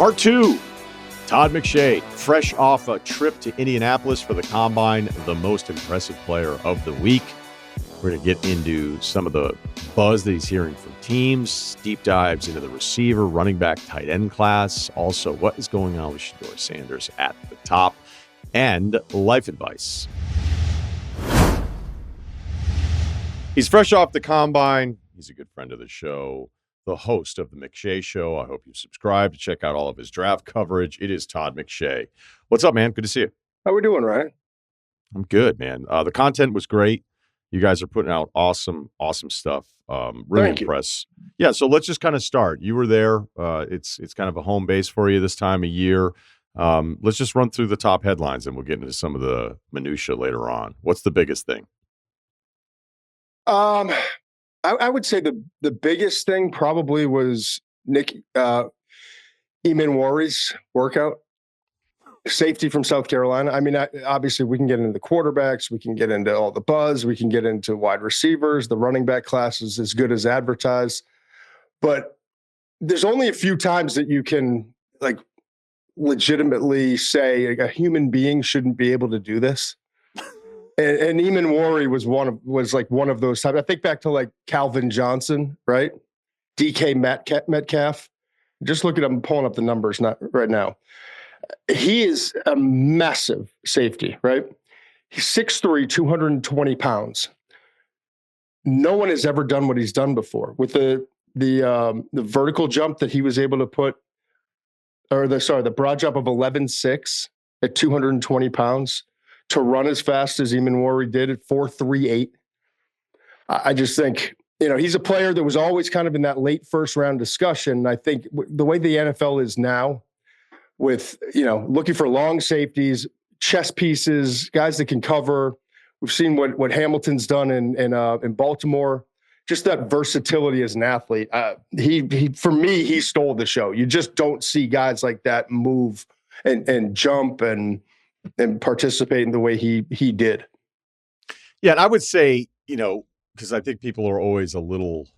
Part 2, Todd McShay, fresh off a trip to Indianapolis for the Combine, the most impressive player of the week. We're going to get into some of the buzz that he's hearing from teams, deep dives into the receiver, running back, tight end class. Also, what is going on with Shedeur Sanders at the top, and life advice. He's fresh off the Combine. He's a good friend of the show, the host of the McShay Show. I hope you subscribe to check out all of his draft coverage. It is Todd McShay. What's up, man? Good to see you. How we doing, Ryan? I'm good, man. The content was great. You guys are putting out awesome stuff. Really Thank impressed. Yeah, so let's just kind of start. You were there. It's kind of a home base for you this time of year. Let's just run through the top headlines, and we'll get into some of the minutia later on. What's the biggest thing? I would say the biggest thing probably was Eamon workout. Safety from South Carolina. I mean, obviously we can get into the quarterbacks, we can get into all the buzz, we can get into wide receivers. The running back class is as good as advertised, but there's only a few times that you can legitimately say a human being shouldn't be able to do this. And Eamon was one of those times. I think back to Calvin Johnson, right? DK Metcalf. Just look at him, pulling up the numbers right now. He is a massive safety, right? He's 6'3", 220 pounds. No one has ever done what he's done before with the vertical jump that he was able to put, the broad jump of 11.6 at 220 pounds to run as fast as Eamon did at 4.38. I just think, he's a player that was always kind of in that late first round discussion. I think the way the NFL is now, with, looking for long safeties, chess pieces, guys that can cover. We've seen what Hamilton's done in Baltimore. Just that versatility as an athlete. He for me, he stole the show. You just don't see guys like that move and jump and participate in the way he did. Yeah, and I would say, because I think people are always a little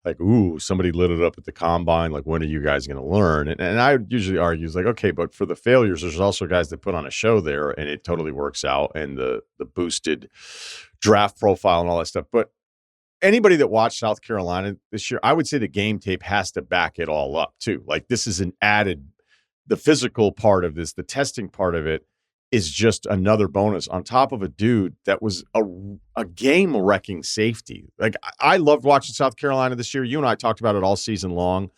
like, ooh, somebody lit it up at the Combine. Like, when are you guys going to learn? And I usually argue, okay, but for the failures, there's also guys that put on a show there, and it totally works out, and the boosted draft profile and all that stuff. But anybody that watched South Carolina this year, I would say the game tape has to back it all up, too. Like, this is an added, the physical part of this, the testing part of it, is just another bonus on top of a dude that was a game-wrecking safety. Like, I loved watching South Carolina this year. You and I talked about it all season long,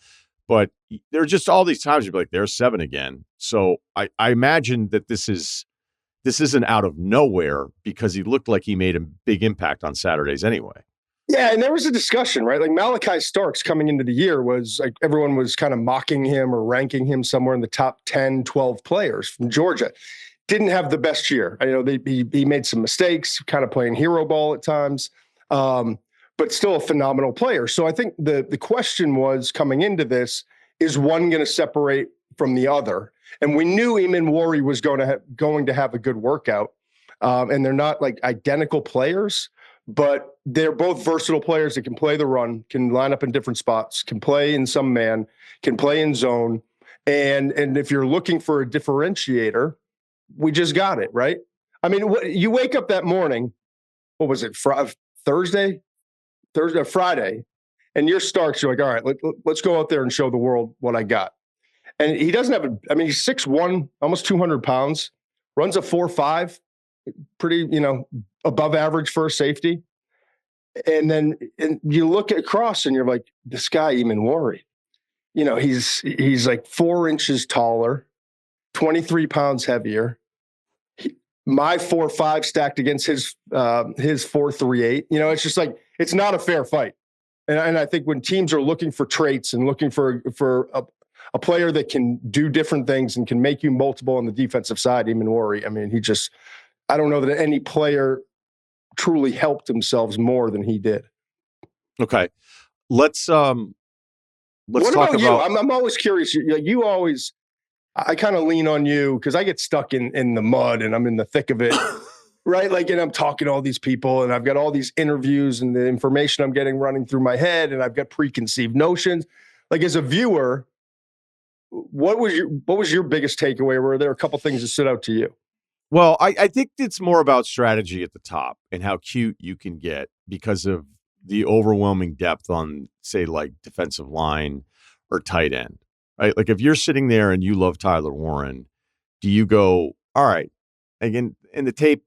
but there are just all these times you'd be like, there's 7 again. So I imagine that this isn't out of nowhere, because he looked like he made a big impact on Saturdays anyway. Yeah, and there was a discussion, right? Like, Malachi Starks coming into the year was like, everyone was kind of mocking him or ranking him somewhere in the top 10, 12 players from Georgia. Didn't have the best year. He made some mistakes, kind of playing hero ball at times, but still a phenomenal player. So I think the question was, coming into this, is one going to separate from the other? And we knew Eamon was going to have a good workout, and they're not like identical players, but they're both versatile players that can play the run, can line up in different spots, can play in some man, can play in zone, and if you're looking for a differentiator, we just got it, right? I mean, you wake up that morning, what was it, Friday, and you're Starks, you're like, all right, let's go out there and show the world what I got. And he doesn't have he's 6'1", almost 200 pounds, runs a 4.5, pretty, above average for a safety. And you look across and you're like, this guy, Eamon, he's like 4 inches taller, 23 pounds heavier. My 4.5 stacked against his 4.38. It's just like, it's not a fair fight. And I think when teams are looking for traits and looking for a player that can do different things and can make you multiple on the defensive side, Eamon, I don't know that any player truly helped themselves more than he did. Okay. Let's talk about you? I'm always curious. You always, I kind of lean on you because I get stuck in the mud and I'm in the thick of it. Right. Like, and I'm talking to all these people and I've got all these interviews and the information I'm getting running through my head and I've got preconceived notions. Like, as a viewer, what was your biggest takeaway? Were there a couple things that stood out to you? Well, I think it's more about strategy at the top and how cute you can get because of the overwhelming depth on, say, like defensive line or tight end, right? Like if you're sitting there and you love Tyler Warren, do you go, all right, again, and the tape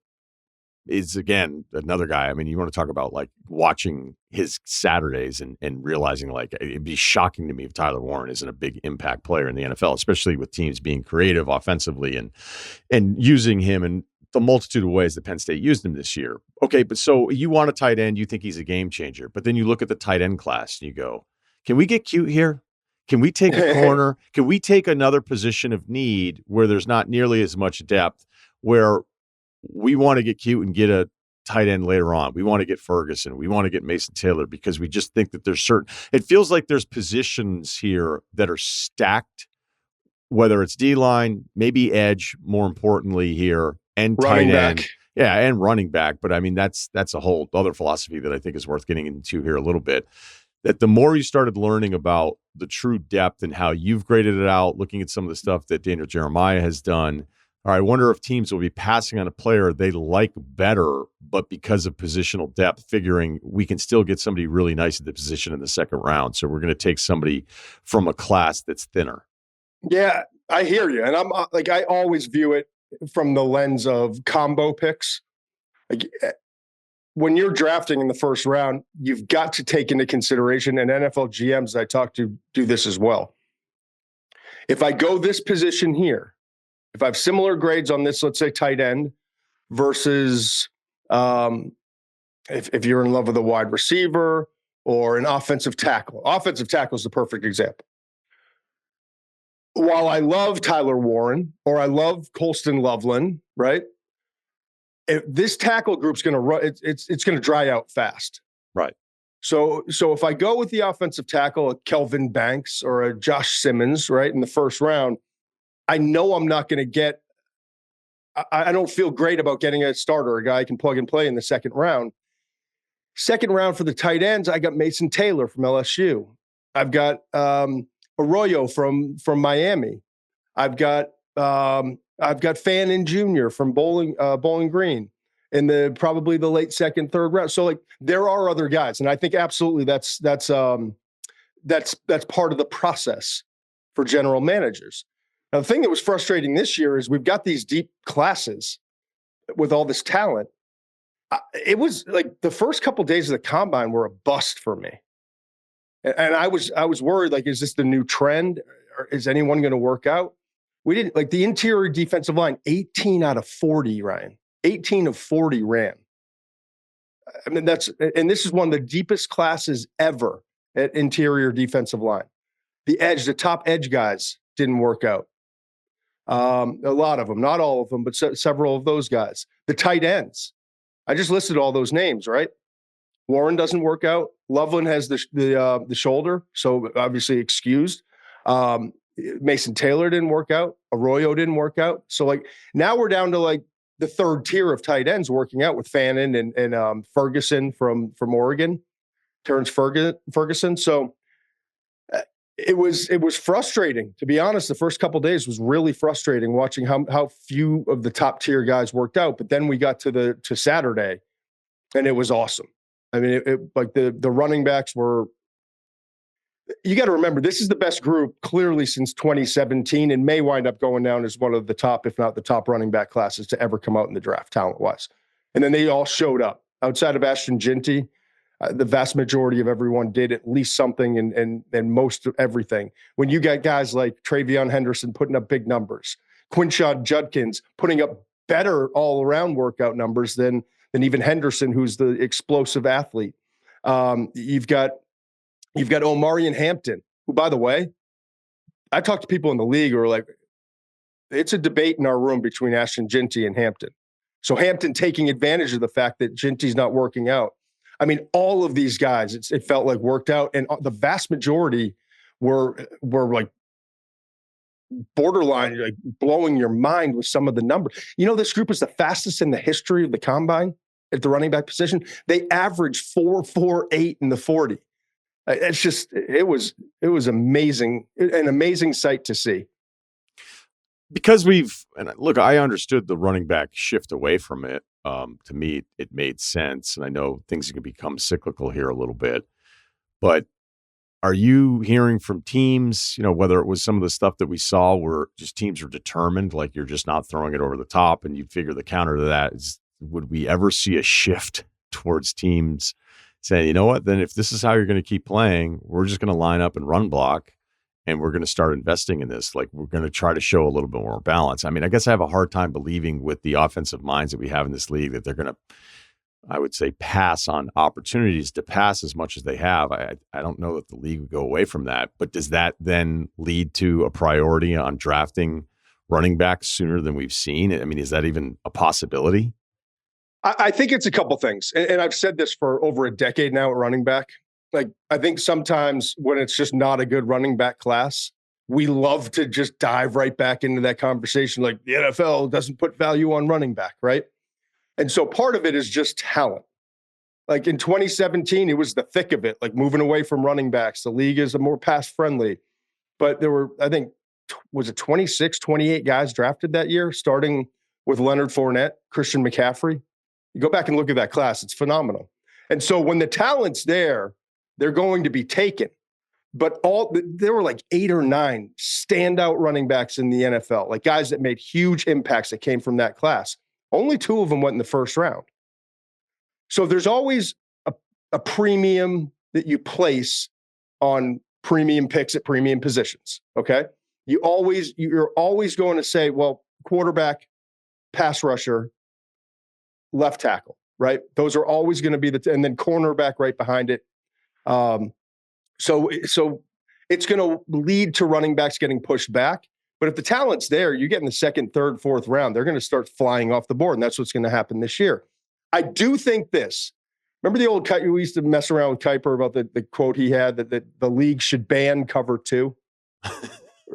is, again, another guy. I mean, you want to talk about like watching his Saturdays and realizing like it'd be shocking to me if Tyler Warren isn't a big impact player in the NFL, especially with teams being creative offensively and using him in the multitude of ways that Penn State used him this year. Okay, but so you want a tight end, you think he's a game changer, but then you look at the tight end class and you go, can we get cute here? Can we take a corner? Can we take another position of need where there's not nearly as much depth, where we want to get cute and get a tight end later on? We want to get Ferguson. We want to get Mason Taylor because we just think that there's it feels like there's positions here that are stacked, whether it's D-line, maybe edge, more importantly here, and Running tight back. end. Yeah, and running back. But I mean, that's a whole other philosophy that I think is worth getting into here a little bit. That the more you started learning about the true depth and how you've graded it out, looking at some of the stuff that Daniel Jeremiah has done, I wonder if teams will be passing on a player they like better, but because of positional depth, figuring we can still get somebody really nice at the position in the second round. So we're going to take somebody from a class that's thinner. Yeah, I hear you. And I'm like, I always view it from the lens of combo picks. Like when you're drafting in the first round, you've got to take into consideration, and NFL GMs I talk to do this as well. If I go this position here, if I have similar grades on this, let's say tight end versus if you're in love with a wide receiver or an offensive tackle. Offensive tackle is the perfect example. While I love Tyler Warren or I love Colston Loveland, right? If this tackle group's going to run, it's going to dry out fast. Right. So if I go with the offensive tackle, a Kelvin Banks or a Josh Simmons, right, in the first round, I know I'm not going to get, I don't feel great about getting a starter, a guy I can plug and play in the second round. Second round for the tight ends, I got Mason Taylor from LSU. I've got Arroyo from Miami. I've got Fannin Jr. from Bowling Green in probably the late second, third round. So like there are other guys, and I think absolutely that's part of the process for general managers. Now, the thing that was frustrating this year is we've got these deep classes with all this talent. It was like the first couple of days of the combine were a bust for me. And I was worried, like, is this the new trend? Or is anyone going to work out? We didn't, like the interior defensive line, 18 out of 40, Ryan. 18 of 40 ran. I mean, and this is one of the deepest classes ever at interior defensive line. The top edge guys didn't work out. A lot of them, not all of them, but several of those guys. The tight ends. I just listed all those names, right? Warren doesn't work out. Loveland has the shoulder, so obviously excused. Mason Taylor didn't work out. Arroyo didn't work out. So like now we're down to like the third tier of tight ends working out with Fannin and Ferguson from Oregon, Terrence Ferguson. So it was frustrating, to be honest. The first couple of days was really frustrating watching how few of the top tier guys worked out. But then we got to Saturday, and it was awesome. I mean, like the running backs were. You got to remember, this is the best group clearly since 2017, and may wind up going down as one of the top, if not the top, running back classes to ever come out in the draft, talent-wise. And then they all showed up. Outside of Ashton Ginty, the vast majority of everyone did at least something and most of everything. When you got guys like Travion Henderson putting up big numbers, Quinshon Judkins putting up better all-around workout numbers than even Henderson, who's the explosive athlete. You've got Omarion Hampton, who, by the way, I talked to people in the league who are like, it's a debate in our room between Ashton Ginty and Hampton. So Hampton taking advantage of the fact that Ginty's not working out. I mean, all of these guys, it felt like worked out, and the vast majority were like borderline, like blowing your mind with some of the numbers. You know, this group is the fastest in the history of the combine at the running back position. They averaged 4.48 in the 40. It's just, it was amazing, an amazing sight to see. Because and look, I understood the running back shift away from it. To me, it made sense. And I know things can become cyclical here a little bit, but are you hearing from teams, whether it was some of the stuff that we saw where just teams are determined, like you're just not throwing it over the top, and you figure the counter to that is, would we ever see a shift towards teams saying, you know what, then if this is how you're going to keep playing, we're just going to line up and run block, and we're going to start investing in this. Like, we're going to try to show a little bit more balance. I mean, I guess I have a hard time believing with the offensive minds that we have in this league that they're going to, I would say, pass on opportunities to pass as much as they have. I don't know that the league would go away from that, but does that then lead to a priority on drafting running backs sooner than we've seen? I mean, is that even a possibility? I think it's a couple things. And I've said this for over a decade now at running back. Like, I think sometimes when it's just not a good running back class, we love to just dive right back into that conversation. Like, the NFL doesn't put value on running back, right? And so part of it is just talent. Like in 2017, it was the thick of it, like moving away from running backs. The league is a more pass friendly. But there were, I think, was it 26, 28 guys drafted that year, starting with Leonard Fournette, Christian McCaffrey. You go back and look at that class, it's phenomenal. And so when the talent's there, they're going to be taken. But there were like 8 or 9 standout running backs in the NFL, like guys that made huge impacts that came from that class. Only 2 of them went in the first round. So there's always a premium that you place on premium picks at premium positions. Okay. You're always going to say, well, quarterback, pass rusher, left tackle, right? Those are always going to be and then cornerback right behind it. So it's going to lead to running backs getting pushed back. But if the talent's there, you get in the second, third, fourth round, they're going to start flying off the board. And that's what's going to happen this year. I do think this. Remember the old cut? We used to mess around with Kuiper about the quote he had that the league should ban cover 2.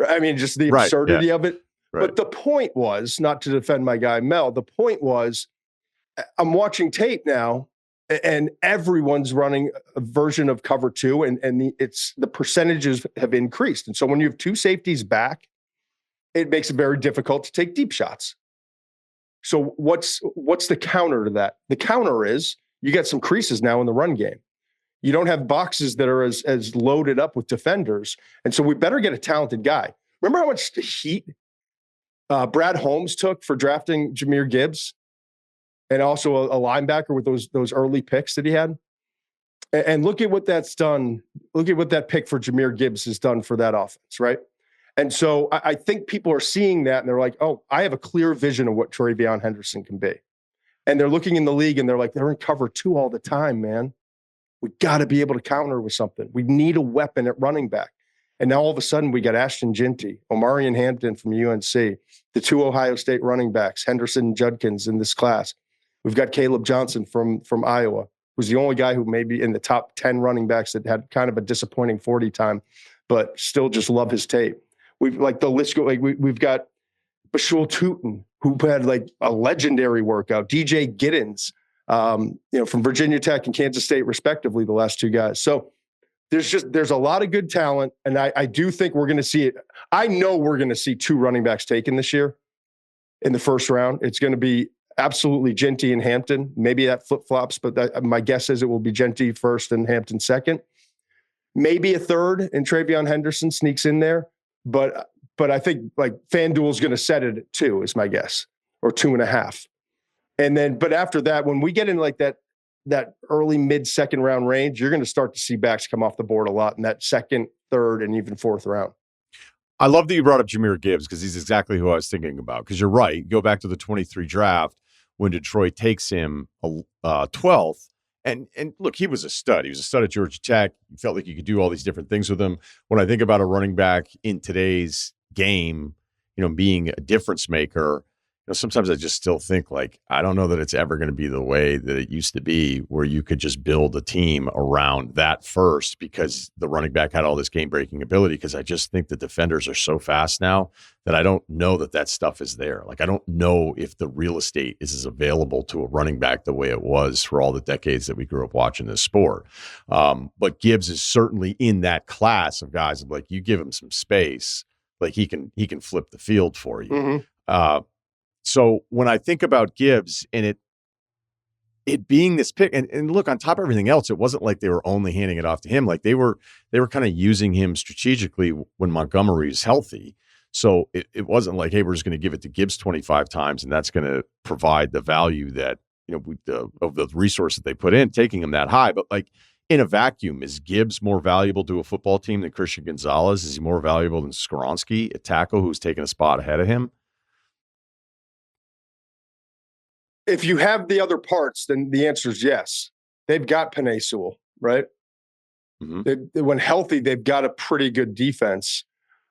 I mean, just the absurdity of it. Right. But the point was, not to defend my guy Mel, the point was, I'm watching tape now, and everyone's running a version of cover 2, and the percentages have increased. And so when you have 2 safeties back, it makes it very difficult to take deep shots. So what's the counter to that? The counter is you get some creases now in the run game. You don't have boxes that are as loaded up with defenders. And so we better get a talented guy. Remember how much heat Brad Holmes took for drafting Jahmyr Gibbs? And also a linebacker with those early picks that he had. And look at what that's done. Look at what that pick for Jahmyr Gibbs has done for that offense, right? And so I think people are seeing that, and they're like, oh, I have a clear vision of what TreVeyon Henderson can be. And they're looking in the league, and they're like, they're in cover 2 all the time, man. We got to be able to counter with something. We need a weapon at running back. And now all of a sudden, we got Ashton Ginty, Omarion Hampton from UNC, the 2 Ohio State running backs, Henderson and Judkins in this class. We've got Caleb Johnson from Iowa, who's the only guy who may be in the top 10 running backs that had kind of a disappointing 40 time, but still just love his tape. We've like the list go. Like we've got Bashul Tootin, who had like a legendary workout. DJ Giddens, from Virginia Tech and Kansas State, respectively, the last 2 guys. So there's a lot of good talent, and I do think we're going to see it. I know we're going to see 2 running backs taken this year in the first round. It's going to be absolutely Ginty and Hampton. Maybe that flip-flops, but my guess is it will be Ginty first and Hampton second. Maybe a third, and TreVeyon Henderson sneaks in there. But I think like FanDuel's going to set it at 2 is my guess, or 2.5. And then, but after that, when we get in like that early mid-second round range, you're going to start to see backs come off the board a lot in that second, third, and even 4th round. I love that you brought up Jahmyr Gibbs because he's exactly who I was thinking about. Because you're right. Go back to the 23 draft when Detroit takes him 12th. And look, he was a stud. He was a stud at Georgia Tech. You felt like you could do all these different things with him. When I think about a running back in today's game, being a difference maker, sometimes I just still think like, I don't know that it's ever going to be the way that it used to be where you could just build a team around that first because the running back had all this game breaking ability. Cause I just think the defenders are so fast now that I don't know that stuff is there. Like, I don't know if the real estate is as available to a running back the way it was for all the decades that we grew up watching this sport. But Gibbs is certainly in that class of guys of like, you give him some space, like he can flip the field for you. Mm-hmm. So when I think about Gibbs and it being this pick, and look, on top of everything else, it wasn't like they were only handing it off to him. Like they were kind of using him strategically when Montgomery is healthy. So it wasn't like, hey, we're just going to give it to Gibbs 25 times and that's going to provide the value that, of the resources they put in, taking him that high. But like in a vacuum, is Gibbs more valuable to a football team than Christian Gonzalez? Is he more valuable than Skoronski, a tackle who's taken a spot ahead of him? If you have the other parts, then the answer is yes. They've got Penei Sewell, right? Mm-hmm. When healthy, they've got a pretty good defense.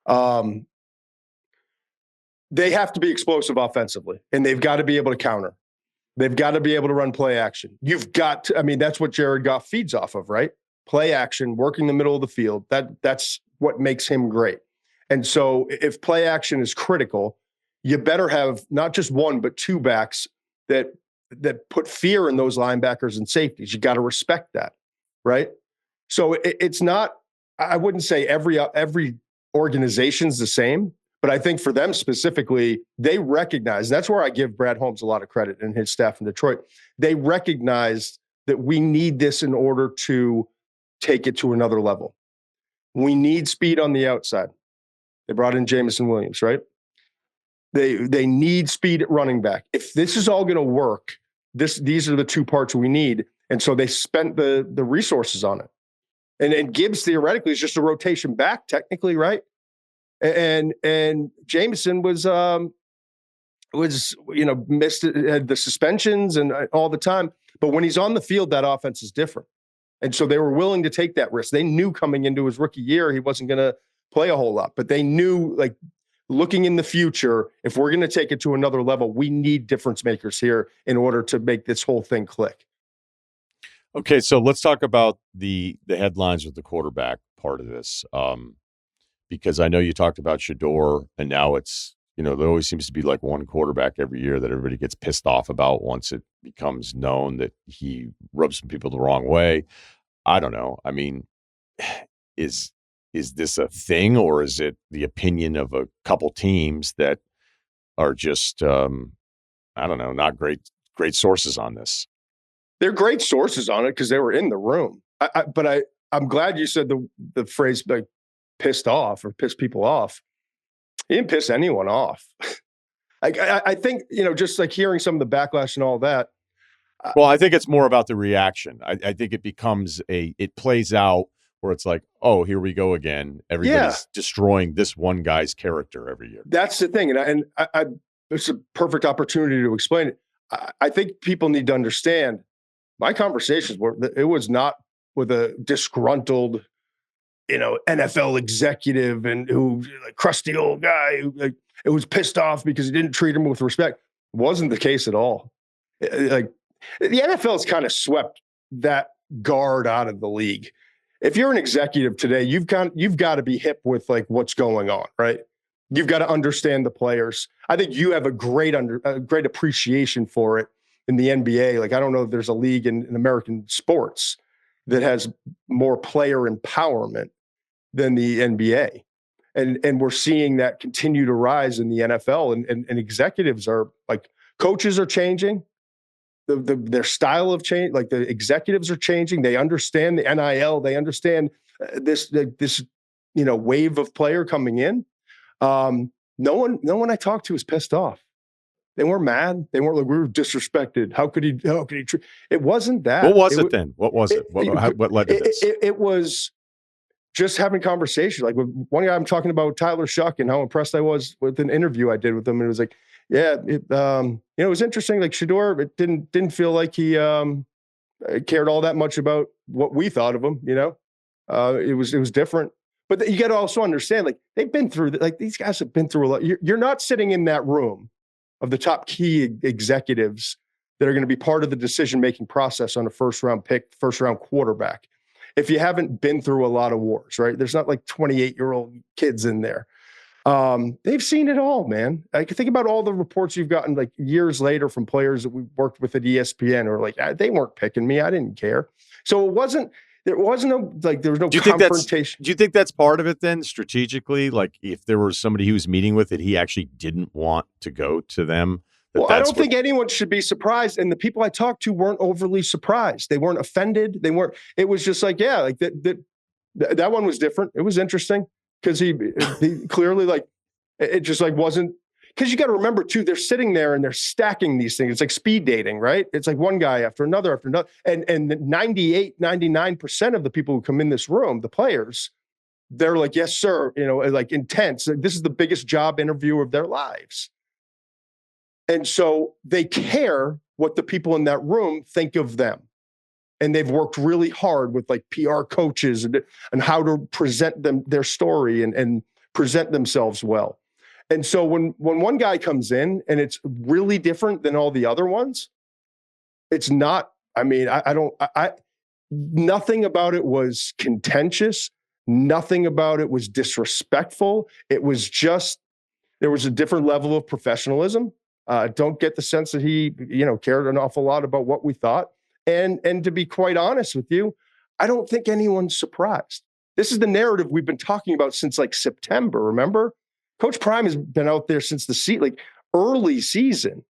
They have to be explosive offensively, and they've got to be able to counter. They've got to be able to run play action. You've got to, that's what Jared Goff feeds off of, right? Play action, working the middle of the field. That's what makes him great. And so if play action is critical, you better have not just one, but two backs that put fear in those linebackers and safeties. You got to respect that, right? So it's not, I wouldn't say every organization's the same, but I think for them specifically, they recognize, that's where I give Brad Holmes a lot of credit and his staff in Detroit. They recognize that we need this in order to take it to another level. We need speed on the outside. They brought in Jamison Williams, right? They need speed at running back. If this is all going to work, these are the two parts we need. And so they spent the resources on it. And Gibbs theoretically is just a rotation back, technically, right? And Jamison was missed, had the suspensions and all the time. But when he's on the field, that offense is different. And so they were willing to take that risk. They knew coming into his rookie year, he wasn't going to play a whole lot, but they knew, like, looking in the future, if we're going to take it to another level, we need difference makers here in order to make this whole thing click. Okay, so let's talk about the headlines with the quarterback part of this, because I know you talked about Shedeur, and now it's, there always seems to be like one quarterback every year that everybody gets pissed off about once it becomes known that he rubs some people the wrong way. I don't know. I mean, is this a thing, or is it the opinion of a couple teams that are just, I don't know, not great sources on this? They're great sources on it because they were in the room. But I'm glad you said the phrase like pissed off or pissed people off. He didn't piss anyone off. I think, just like hearing some of the backlash and all that. Well, I think it's more about the reaction. I think it becomes it plays out where it's like, oh, here we go again. Everybody's destroying this one guy's character every year. That's the thing. And I it's a perfect opportunity to explain it. I think people need to understand my conversations it was not with a disgruntled, NFL executive and who like crusty old guy who it was pissed off because he didn't treat him with respect. It wasn't the case at all. Like the NFL has kind of swept that guard out of the league. If you're an executive today, you've got to be hip with like what's going on, right? You've got to understand the players. I think you have a great appreciation for it in the NBA. Like, I don't know if there's a league in American sports that has more player empowerment than the NBA. And we're seeing that continue to rise in the NFL, and executives are like, coaches are changing. Their style of change, like the executives are changing. They understand the NIL. They understand this wave of player coming in. No one I talked to was pissed off. They weren't mad. They weren't like, we were disrespected. How could he treat? It wasn't that. What was it then? What was it? What led to this? It was just having conversations. Like with one guy, I'm talking about Tyler Shuck and how impressed I was with an interview I did with him. And it was like, yeah, it was interesting. Like Shedeur, it didn't feel like he cared all that much about what we thought of him. It was different. But you got to also understand, like, they've been through, like, these guys have been through a lot. You're not sitting in that room of the top key executives that are going to be part of the decision-making process on a first-round pick, first-round quarterback. If you haven't been through a lot of wars, right? There's not like 28-year-old kids in there. They've seen it all, man. I can think about all the reports you've gotten like years later from players that we worked with at ESPN who are like, they weren't picking me. I didn't care. So there was no confrontation. Do you think that's part of it then, strategically? Like if there was somebody he was meeting with that he actually didn't want to go to them? Well, I don't think anyone should be surprised. And the people I talked to weren't overly surprised. They weren't offended. It was just like, yeah, like that one was different. It was interesting because he clearly like, it just like wasn't, because you got to remember too, they're sitting there and they're stacking these things. It's like speed dating, right? It's like one guy after another. And 98, 99% of the people who come in this room, the players, they're like, yes, sir. Like intense. This is the biggest job interview of their lives. And so they care what the people in that room think of them. And they've worked really hard with like PR coaches and how to present their story and present themselves well. And so when one guy comes in and it's really different than all the other ones, it's not, nothing about it was contentious. Nothing about it was disrespectful. It was just, there was a different level of professionalism. Don't get the sense that he, cared an awful lot about what we thought. And to be quite honest with you, I don't think anyone's surprised. This is the narrative we've been talking about since like September. Remember, Coach Prime has been out there since the early season.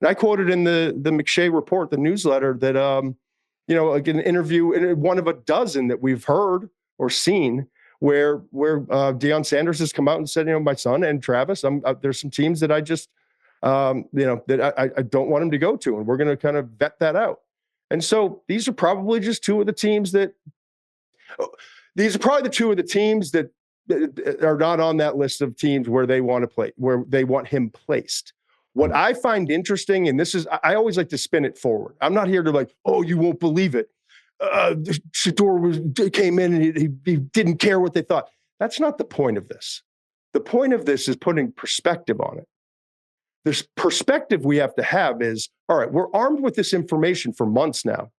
And I quoted in the McShay report, the newsletter, that like an interview, and one of a dozen that we've heard or seen where Deion Sanders has come out and said, my son and Travis, there's some teams that I just that I don't want him to go to, and we're going to kind of vet that out. And so these are probably just two of the teams that are not on that list of teams where they want to play, where they want him placed. What I find interesting, and this is, I always like to spin it forward. I'm not here to like, oh, you won't believe it. Shedeur came in and he didn't care what they thought. That's not the point of this. The point of this is putting perspective on it. This perspective we have to have is, all right, we're armed with this information for months now.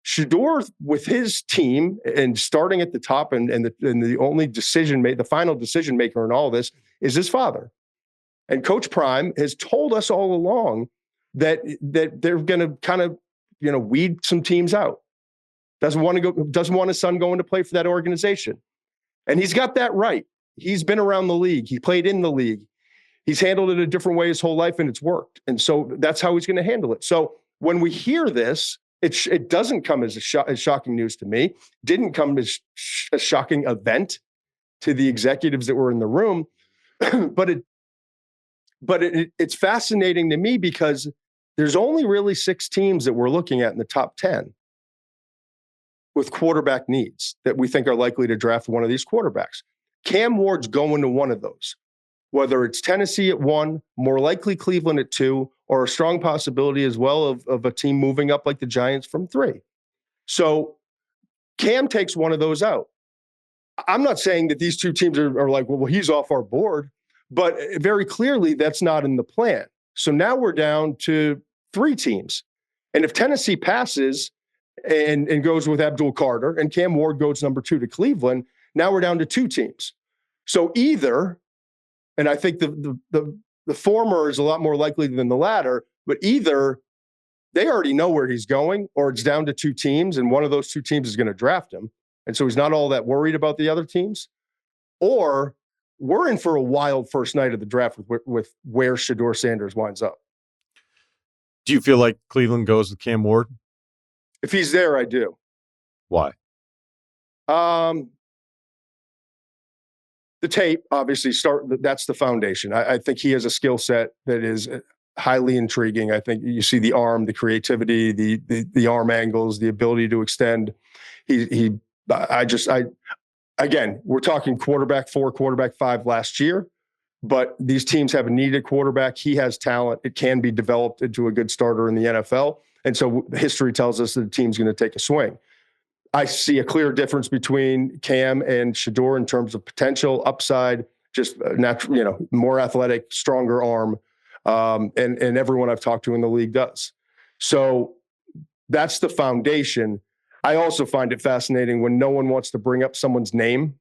Shedeur, with his team and starting at the top and the only the final decision maker in all this is his father. And Coach Prime has told us all along that they're going to kind of, weed some teams out. Doesn't want his son going to play for that organization. And he's got that right. He's been around the league. He played in the league. He's handled it a different way his whole life, and it's worked. And so that's how he's going to handle it. So when we hear this, it doesn't come as as shocking news to me. Didn't come as a shocking event to the executives that were in the room. but it's fascinating to me because there's only really 6 teams that we're looking at in the top 10 with quarterback needs that we think are likely to draft one of these quarterbacks. Cam Ward's going to one of those. Whether it's Tennessee at 1, more likely Cleveland at 2, or a strong possibility as well of a team moving up like the Giants from 3. So Cam takes one of those out. I'm not saying that these two teams are like, well, he's off our board, but very clearly that's not in the plan. So now we're down to 3 teams. And if Tennessee passes and goes with Abdul Carter and Cam Ward goes number 2 to Cleveland, now we're down to 2 teams. So either, and I think the former is a lot more likely than the latter, but either they already know where he's going or it's down to 2 teams and one of those 2 teams is going to draft him. And so he's not all that worried about the other teams. Or we're in for a wild first night of the draft with where Shedeur Sanders winds up. Do you feel like Cleveland goes with Cam Ward? If he's there, I do. Why? The tape, obviously, that's the foundation. I think he has a skill set that is highly intriguing. I think you see the arm, the creativity, the arm angles, the ability to extend. Again, we're talking quarterback 4, quarterback 5 last year, but these teams have a needed quarterback. He has talent. It can be developed into a good starter in the NFL. And so history tells us that the team's going to take a swing. I see a clear difference between Cam and Shedeur in terms of potential, upside, just natural, more athletic, stronger arm. And everyone I've talked to in the league does. So that's the foundation. I also find it fascinating when no one wants to bring up someone's name.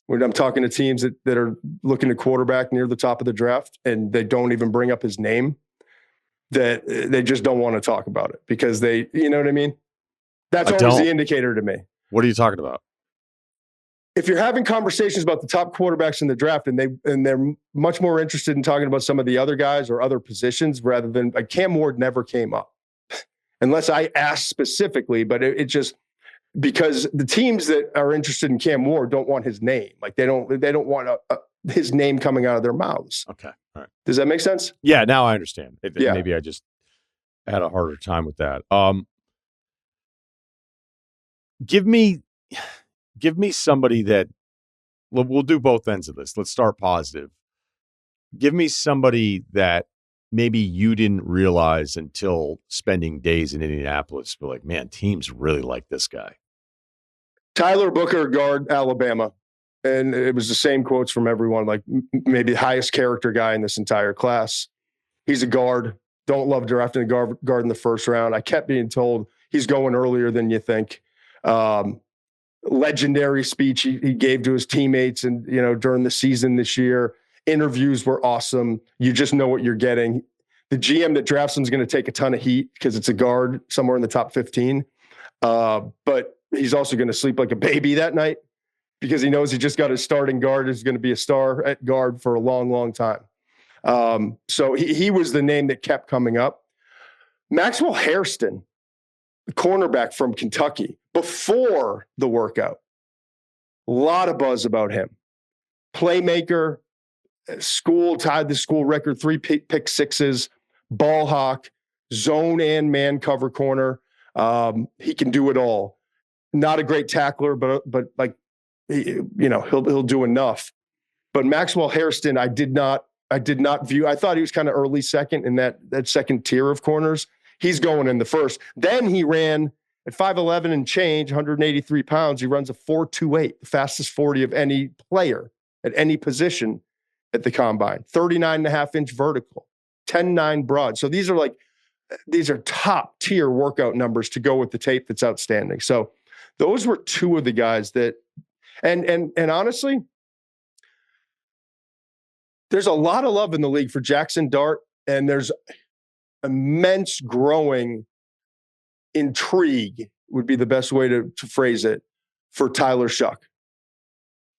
When I'm talking to teams that are looking at quarterback near the top of the draft and they don't even bring up his name, that they just don't want to talk about it because you know what I mean? That's always the indicator to me. What are you talking about? If you're having conversations about the top quarterbacks in the draft and they're much more interested in talking about some of the other guys or other positions rather than like Cam Ward never came up unless I asked specifically, but it just because the teams that are interested in Cam Ward don't want his name. Like they don't want his name coming out of their mouths. Okay. All right. Does that make sense? Yeah. Now I understand. Yeah. Maybe I just had a harder time with that. Give me somebody that we'll do both ends of this. Let's start positive. Give me somebody that maybe you didn't realize until spending days in Indianapolis. But like, man, teams really like this guy. Tyler Booker, guard, Alabama. And it was the same quotes from everyone, like maybe the highest character guy in this entire class. He's a guard. Don't love drafting a guard in the first round. I kept being told he's going earlier than you think. Legendary speech he gave to his teammates and, during the season this year. Interviews were awesome. You just know what you're getting. The GM that drafts him is going to take a ton of heat because it's a guard somewhere in the top 15. But he's also going to sleep like a baby that night because he knows he just got his starting guard who's going to be a star at guard for a long, long time. So he was the name that kept coming up. Maxwell Hairston, the cornerback from Kentucky, before the workout, a lot of buzz about him. Playmaker, tied the school record, 3 pick sixes, ball hawk, zone and man cover corner. He can do it all. Not a great tackler, but like, he'll do enough. But Maxwell Hairston, I did not view. I thought he was kind of early second in that second tier of corners. He's going in the first. Then he ran at 5'11" and change, 183 pounds. He runs a 4.28, the fastest 40 of any player at any position at the combine. 39.5-inch vertical, 10.9 broad. So these are top tier workout numbers to go with the tape that's outstanding. So those were two of the guys that, and honestly, there's a lot of love in the league for Jackson Dart, and there's immense growing intrigue would be the best way to phrase it for Tyler Shuck.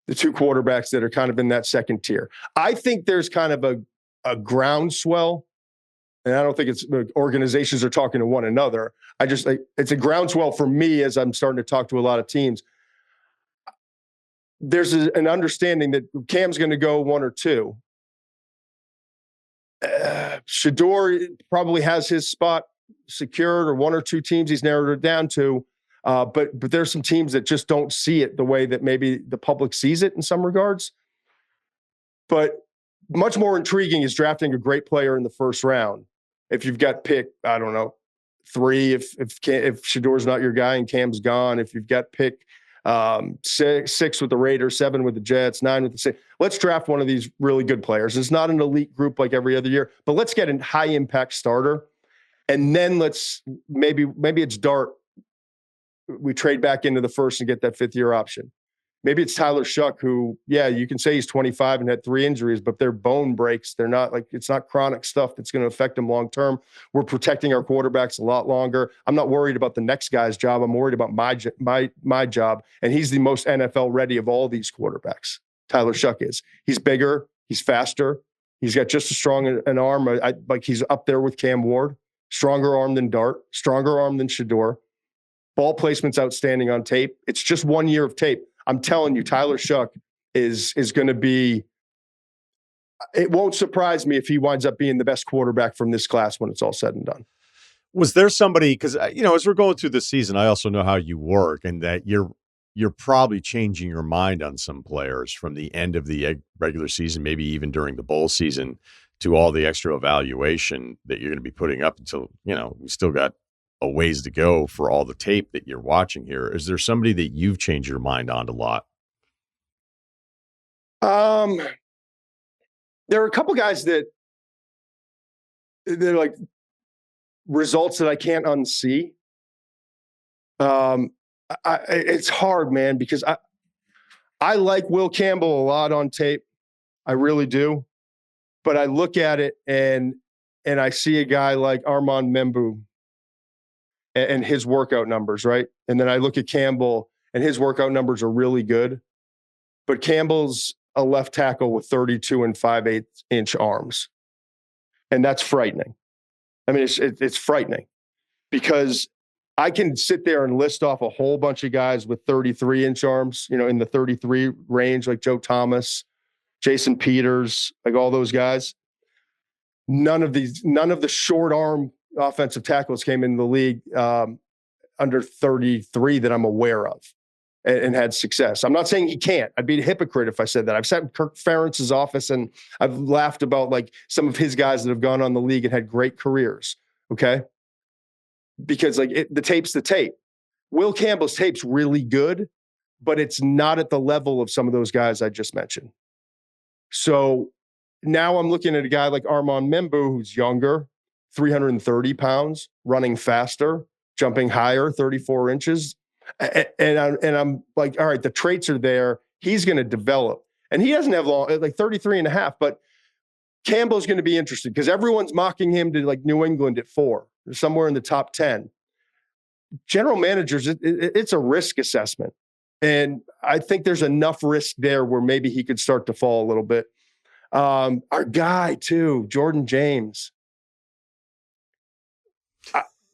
The two quarterbacks that are kind of in that second tier. I think there's kind of a groundswell, and I don't think it's organizations are talking to one another. It's a groundswell for me as I'm starting to talk to a lot of teams. There's an understanding that Cam's going to go 1 or 2. Shedeur probably has his spot secured, or 1 or 2 teams he's narrowed it down to. But there's some teams that just don't see it the way that maybe the public sees it in some regards. But much more intriguing is drafting a great player in the first round. If you've got pick, I don't know, 3, if Shedeur's not your guy and Cam's gone, if you've got pick 6 with the Raiders, 7 with the Jets, 9 with the Saints. Let's draft one of these really good players. It's not an elite group like every other year, but let's get a high impact starter. And then maybe it's Dart. We trade back into the first and get that 5th-year option. Maybe it's Tyler Shuck, who, you can say he's 25 and had 3 injuries, but they're bone breaks. They're not it's not chronic stuff that's going to affect him long term. We're protecting our quarterbacks a lot longer. I'm not worried about the next guy's job. I'm worried about my job. And he's the most NFL ready of all these quarterbacks. Tyler Shuck is. He's bigger. He's faster. He's got just as strong an arm. He's up there with Cam Ward. Stronger arm than Dart. Stronger arm than Shedeur. Ball placement's outstanding on tape. It's just 1 year of tape. I'm telling you, Tyler Shuck is going to be. It won't surprise me if he winds up being the best quarterback from this class when it's all said and done. Was there somebody, because as we're going through the season, I also know how you work, and that you're probably changing your mind on some players from the end of the regular season, maybe even during the bowl season, to all the extra evaluation that you're going to be putting up until we still got a ways to go for all the tape that you're watching here. Is there somebody that you've changed your mind on a lot? There are a couple guys that they're like results that I can't unsee. It's hard, man, because I like Will Campbell a lot on tape. I really do. But I look at it and I see a guy like Armand Membu and his workout numbers, right? And then I look at Campbell and his workout numbers are really good. But Campbell's a left tackle with 32 and 5/8 inch arms. And that's frightening. I mean, it's frightening because I can sit there and list off a whole bunch of guys with 33 inch arms, in the 33 range, like Joe Thomas, Jason Peters, like all those guys. None of the short arm offensive tackles came in the league under 33 that I'm aware of and had success. I'm not saying he can't. I'd be a hypocrite if I said that. I've sat in Kirk Ferentz's office and I've laughed about like some of his guys that have gone on the league and had great careers. Okay. Because like the tape's the tape. Will Campbell's tape's really good, but it's not at the level of some of those guys I just mentioned. So now I'm looking at a guy like Armand Membu, who's younger, 330 pounds, running faster, jumping higher, 34 inches. And I'm like, all right, the traits are there. He's going to develop. And he doesn't have long, like 33 and a half, but Campbell's going to be interesting because everyone's mocking him to like New England at 4, somewhere in the top 10. General managers, it's a risk assessment. And I think there's enough risk there where maybe he could start to fall a little bit. Our guy too, Jordan James.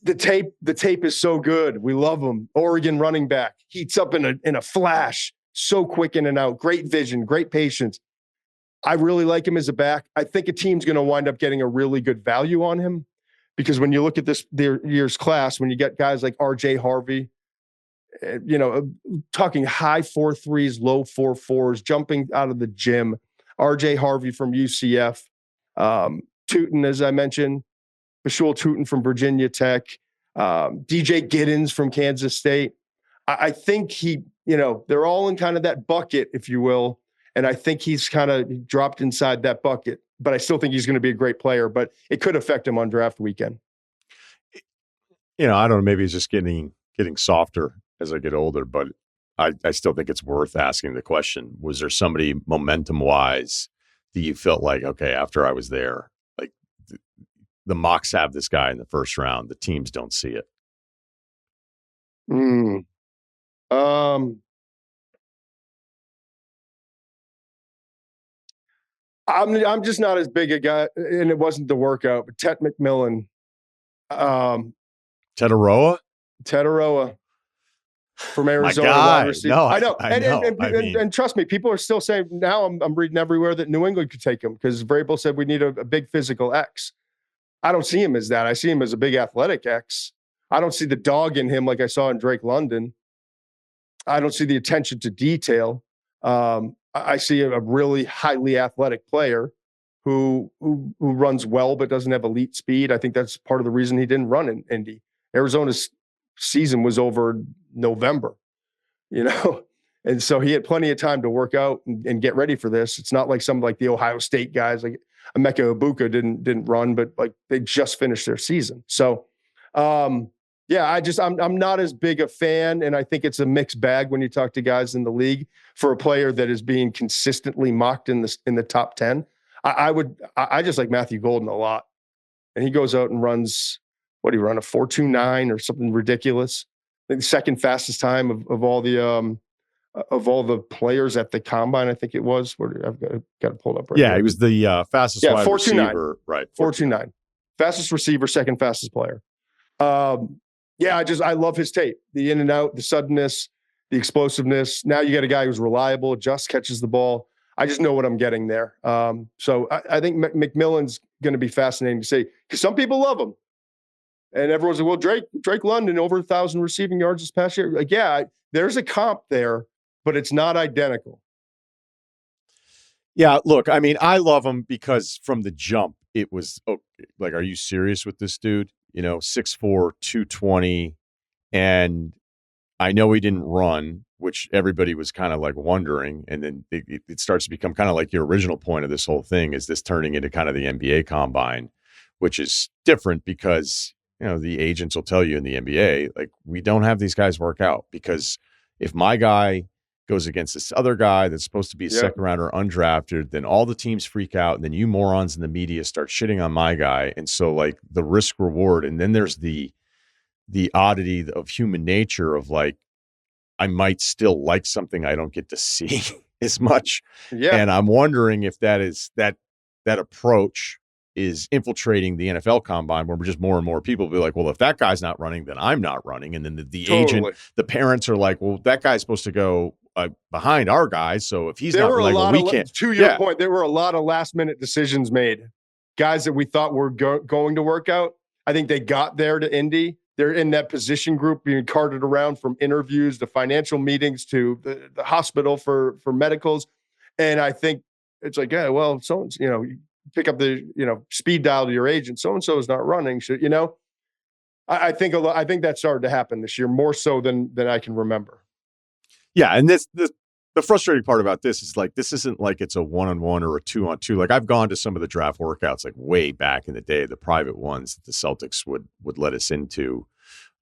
The tape is so good. We love him. Oregon running back, heats up in a flash, so quick in and out, great vision, great patience. I really like him as a back. I think a team's going to wind up getting a really good value on him because when you look at their year's class, when you get guys like RJ Harvey, talking high 4.3s, low 4.4s, jumping out of the gym, RJ Harvey from UCF, Tootin, as I mentioned, Bashul Tootin from Virginia Tech, DJ Giddens from Kansas State. I think they're all in kind of that bucket, if you will. And I think he's kind of dropped inside that bucket, but I still think he's going to be a great player, but it could affect him on draft weekend. I don't know, maybe he's just getting softer as I get older, but I still think it's worth asking the question. Was there somebody momentum wise that you felt like, okay, after I was there, like the mocks have this guy in the first round, the teams don't see it? I'm just not as big a guy, and it wasn't the workout, but Ted McMillan. Tetaroa from Arizona. Wide receiver. No, I know. And trust me, people are still saying now I'm reading everywhere that New England could take him because Vrabel said we need a big physical X. I don't see him as that. I see him as a big athletic X. I don't see the dog in him like I saw in Drake London. I don't see the attention to detail. I see a really highly athletic player who runs well but doesn't have elite speed. I think that's part of the reason he didn't run in Indy. Arizona's season was over November, and so he had plenty of time to work out and get ready for this. It's not like some like the Ohio State guys like Emeka Ibuka didn't run, but like they just finished their season. So I'm not as big a fan, and I think it's a mixed bag when you talk to guys in the league for a player that is being consistently mocked in the top 10. I just like Matthew Golden a lot, and he goes out and runs. What do you run, a 4.29 or something ridiculous? I think the second fastest time of all the players at the combine. I think it was. I've got to pull it up right here. He was the fastest wide receiver. Right, 4.29, fastest receiver, second fastest player. I love his tape. The in and out, the suddenness, the explosiveness. Now you got a guy who's reliable, just catches the ball. I just know what I'm getting there. So I think McMillan's going to be fascinating to see because some people love him. And everyone's like, well, Drake London, over 1,000 receiving yards this past year. Like, there's a comp there, but it's not identical. Yeah, look, I mean, I love him because from the jump, it was like, are you serious with this dude? 6'4", 220. And I know he didn't run, which everybody was kind of like wondering. And then it starts to become kind of like your original point of this whole thing. Is this turning into kind of the NBA combine which is different because, the agents will tell you in the NBA, like, we don't have these guys work out because if my guy goes against this other guy that's supposed to be a second rounder undrafted, then all the teams freak out. And then you morons in the media start shitting on my guy. And so like the risk reward, and then there's the oddity of human nature of like, I might still like something I don't get to see as much. Yeah. And I'm wondering if that approach is infiltrating the NFL combine where we're just more and more people be like, well, if that guy's not running, then I'm not running. And then the agent, the parents are like, well, that guy's supposed to go behind our guys. So if he's not like, well, we can't. To your point, there were a lot of last minute decisions made. Guys that we thought were going to work out. I think they got there to Indy. They're in that position group being carted around from interviews to financial meetings to the hospital for medicals. And I think it's like, yeah, well, someone's, you pick up the, speed dial to your agent. So-and-so is not running. Should, I think that started to happen this year more so than I can remember. Yeah. And the frustrating part about this is like, this isn't like it's a 1-on-1 or a 2-on-2. Like I've gone to some of the draft workouts, like way back in the day, the private ones that the Celtics would let us into,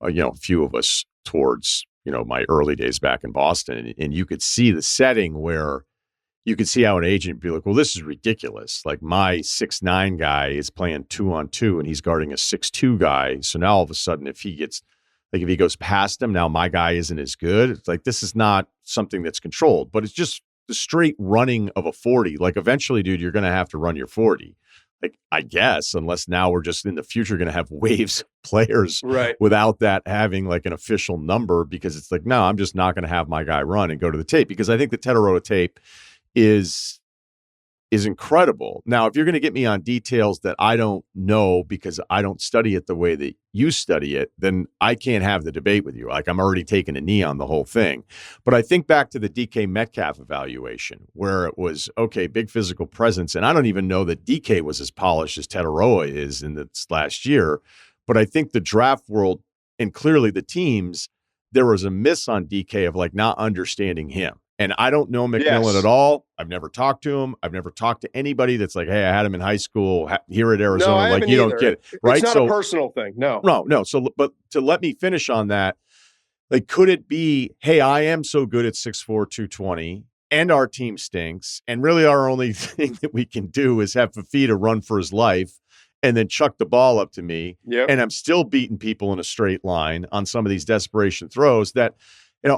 a few of us towards, my early days back in Boston. And you could see the setting where you could see how an agent would be like, well, this is ridiculous. Like my 6'9" guy is playing 2-on-2 and he's guarding a 6'2" guy. So now all of a sudden, if he goes past him, now my guy isn't as good. It's like, this is not something that's controlled, but it's just the straight running of a 40. Like eventually, dude, you're going to have to run your 40. Like, I guess, unless now we're just in the future going to have waves of players without that having like an official number, because it's like, no, I'm just not going to have my guy run and go to the tape, because I think the Teteroa tape is incredible. Now, if you're going to get me on details that I don't know because I don't study it the way that you study it, then I can't have the debate with you. Like I'm already taking a knee on the whole thing. But I think back to the DK Metcalf evaluation where it was, okay, big physical presence. And I don't even know that DK was as polished as Teteroa is in this last year. But I think the draft world and clearly the teams, there was a miss on DK of like not understanding him. And I don't know McMillan at all. I've never talked to him. I've never talked to anybody that's like, hey, I had him in high school here at Arizona. No, like, you don't get it. Right. It's not a personal thing. No. So, but to let me finish on that, like, could it be, hey, I am so good at 6'4", 220, and our team stinks, and really our only thing that we can do is have Fafita run for his life and then chuck the ball up to me. Yep. And I'm still beating people in a straight line on some of these desperation throws that,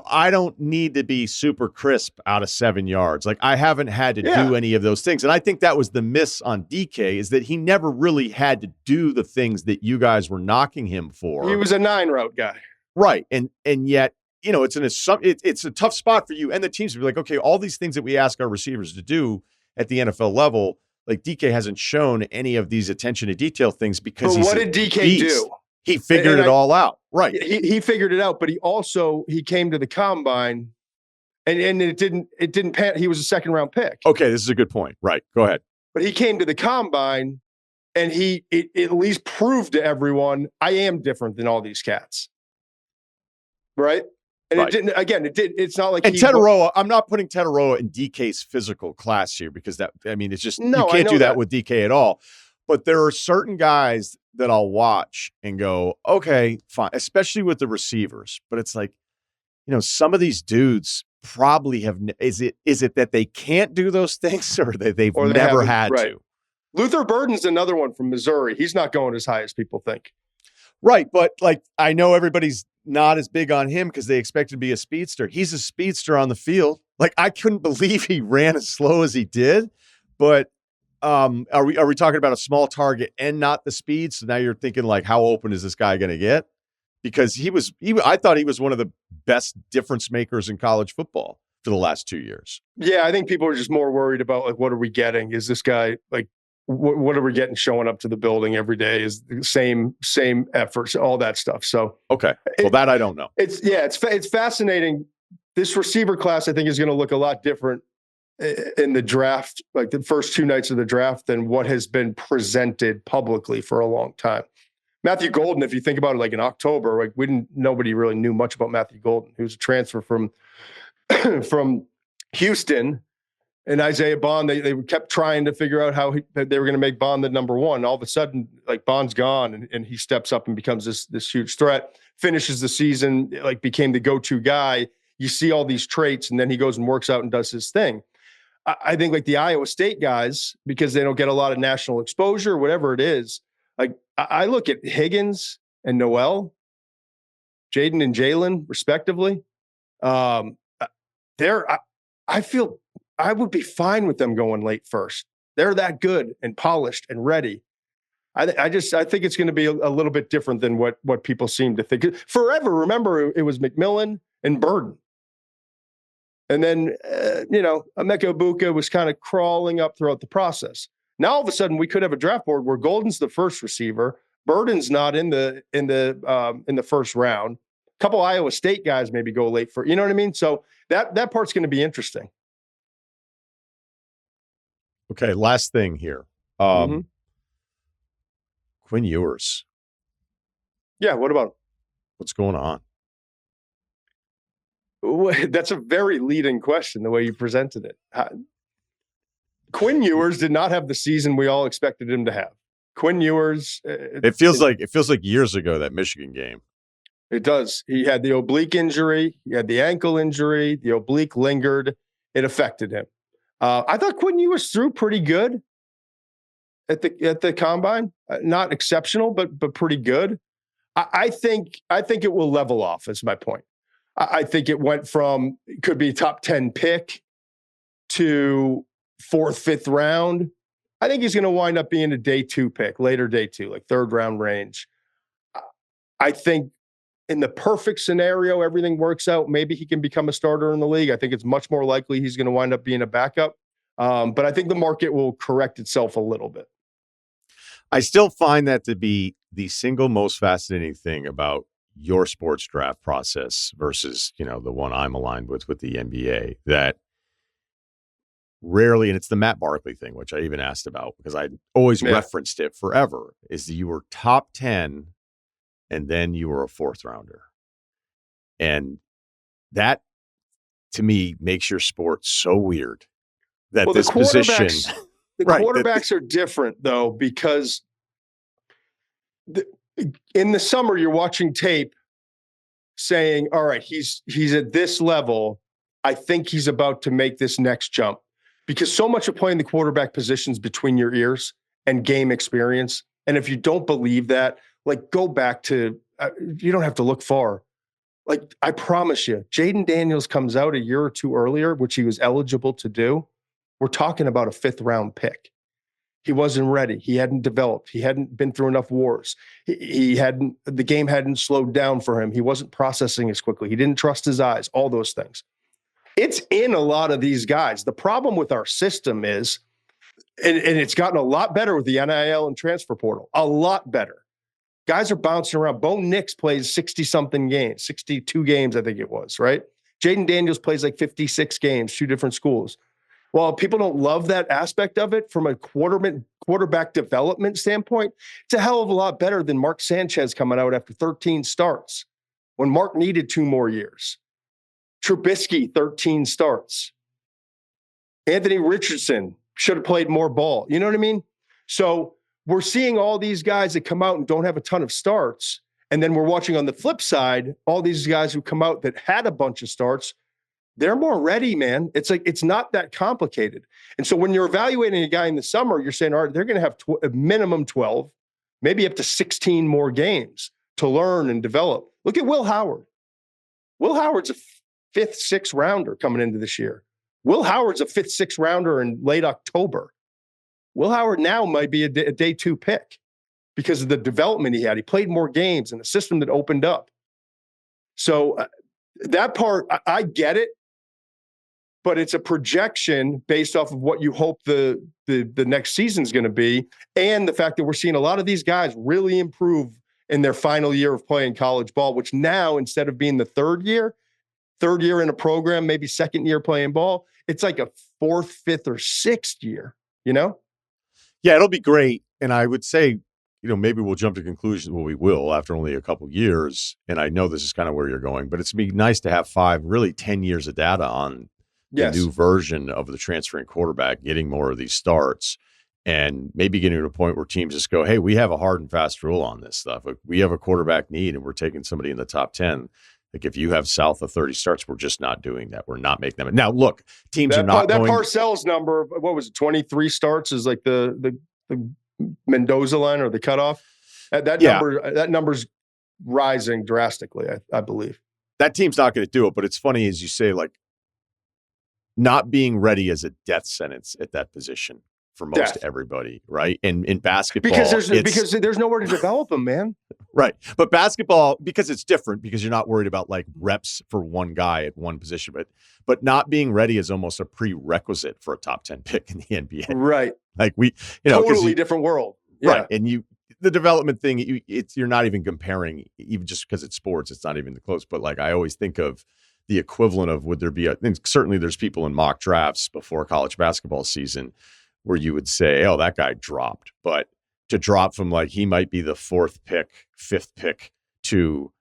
I don't need to be super crisp out of 7 yards. Like I haven't had to do any of those things. And I think that was the miss on DK, is that he never really had to do the things that you guys were knocking him for. He was a 9 route guy. Right. And yet, it's a tough spot for you and the teams to be like, okay, all these things that we ask our receivers to do at the NFL level, like DK hasn't shown any of these attention to detail things because what did DK do? He figured it all out. Right. He figured it out, but he came to the combine and it didn't pan. He was a 2nd round pick. Okay. This is a good point. Right. Go ahead. But he came to the combine and he at least proved to everyone, I am different than all these cats. Right. And it's not like Teteroa, I'm not putting Teteroa in DK's physical class here because it's just, you can't do that with DK at all. But there are certain guys that I'll watch and go, okay, fine, especially with the receivers. But it's like, some of these dudes probably have, is it that they can't do those things or that they've never had to? Luther Burden's another one from Missouri. He's not going as high as people think. Right. But like, I know everybody's not as big on him because they expect to be a speedster. He's a speedster on the field. Like, I couldn't believe he ran as slow as he did, but are we talking about a small target and not the speed? So now you're thinking like, how open is this guy going to get? Because I thought he was one of the best difference makers in college football for the last 2 years. Yeah. I think people are just more worried about like, what are we getting? Is this guy like, what are we getting showing up to the building every day? Is the same efforts, all that stuff. So, okay. Well, that I don't know. It's fascinating. This receiver class, I think, is going to look a lot different in the draft, like the first 2 nights of the draft, than what has been presented publicly for a long time. Matthew Golden, if you think about it, like in October, like nobody really knew much about Matthew Golden. He was a transfer from Houston, and Isaiah Bond, they kept trying to figure out how they were going to make Bond the number one. All of a sudden, like Bond's gone, and he steps up and becomes this huge threat. Finishes the season, like became the go-to guy. You see all these traits, and then he goes and works out and does his thing. I think like the Iowa State guys, because they don't get a lot of national exposure, whatever it is. Like I look at Higgins and Noel, Jaden and Jalen, respectively. I feel I would be fine with them going late first. They're that good and polished and ready. I think it's going to be a little bit different than what people seem to think. Forever, remember, it was McMillan and Burden. And then, Emeka Ibuka was kind of crawling up throughout the process. Now, all of a sudden, we could have a draft board where Golden's the first receiver, Burden's not in the first round. A couple Iowa State guys maybe go late for, you know what I mean? So that part's going to be interesting. Okay, last thing here. Quinn Ewers. Yeah, what about him? What's going on? That's a very leading question, the way you presented it. Quinn Ewers did not have the season we all expected him to have. Quinn Ewers. It feels like years ago, that Michigan game. It does. He had the oblique injury. He had the ankle injury. The oblique lingered. It affected him. I thought Quinn Ewers threw pretty good at the combine. Not exceptional, but pretty good. I think it will level off. Is my point. I think it went from could be top 10 pick to 4th, 5th round. I think he's going to wind up being a day 2 pick, later day 2, like 3rd round range. I think in the perfect scenario, everything works out. Maybe he can become a starter in the league. I think it's much more likely he's going to wind up being a backup. But I think the market will correct itself a little bit. I still find that to be the single most fascinating thing about your sports draft process versus, the one I'm aligned with the NBA, that rarely, and it's the Matt Barkley thing, which I even asked about because I always referenced it forever, is that you were top 10 and then you were a 4th rounder. And that, to me, makes your sport so weird that this position. The quarterbacks are different, though, because in the summer, you're watching tape saying, all right, he's at this level. I think he's about to make this next jump, because so much of playing the quarterback positions between your ears and game experience. And if you don't believe that, like, go back to, you don't have to look far. Like, I promise you, Jaden Daniels comes out a year or two earlier, which he was eligible to do. We're talking about a 5th round pick. He wasn't ready. He hadn't developed. He hadn't been through enough wars. The game hadn't slowed down for him. He wasn't processing as quickly. He didn't trust his eyes, all those things. It's in a lot of these guys. The problem with our system is, and it's gotten a lot better with the NIL and transfer portal, a lot better. Guys are bouncing around. Bo Nix plays 60-something games, 62 games, I think it was, right? Jaden Daniels plays like 56 games, 2 different schools. Well, people don't love that aspect of it from a quarterback development standpoint. It's a hell of a lot better than Mark Sanchez coming out after 13 starts when Mark needed 2 more years. Trubisky, 13 starts. Anthony Richardson should have played more ball. You know what I mean? So we're seeing all these guys that come out and don't have a ton of starts. And then we're watching on the flip side, all these guys who come out that had a bunch of starts. They're more ready, man. It's like, it's not that complicated. And so when you're evaluating a guy in the summer, you're saying, all right, they're going to have a minimum 12, maybe up to 16 more games to learn and develop. Look at Will Howard. Will Howard's a 5th, 6th rounder coming into this year. Will Howard's a 5th, 6th rounder in late October. Will Howard now might be a day 2 pick because of the development he had. He played more games in a system that opened up. So that part, I get it. But it's a projection based off of what you hope the next season is going to be, and the fact that we're seeing a lot of these guys really improve in their final year of playing college ball, which now, instead of being the third year in a program, maybe 2nd year playing ball, it's like a 4th, 5th, or 6th year, Yeah, it'll be great. And I would say, maybe we'll jump to conclusions. Well, we will after only a couple years. And I know this is kind of where you're going, but it's be nice to have 5, really 10 years of data on the new version of the transferring quarterback, getting more of these starts, and maybe getting to a point where teams just go, hey, we have a hard and fast rule on this stuff. We have a quarterback need, and we're taking somebody in the top 10. Like, if you have south of 30 starts, we're just not doing that. We're not making them. Now, look, teams are not that going. Parcells number, what was it, 23 starts is like the Mendoza line or the cutoff. That number's rising drastically, I believe. That team's not going to do it, but it's funny, as you say, like, not being ready as a death sentence at that position for most everybody, right? And in basketball, because there's nowhere to develop them, man. Right. But basketball, because it's different, because you're not worried about like reps for one guy at one position, but not being ready is almost a prerequisite for a top 10 pick in the NBA. Right. Like totally different world. Yeah. Right. And the development thing, you're not even comparing, even just because it's sports, it's not even close. But like, I always think of the equivalent of, would there be and certainly there's people in mock drafts before college basketball season where you would say, oh, that guy dropped. But to drop from like, he might be the 4th pick, 5th pick to,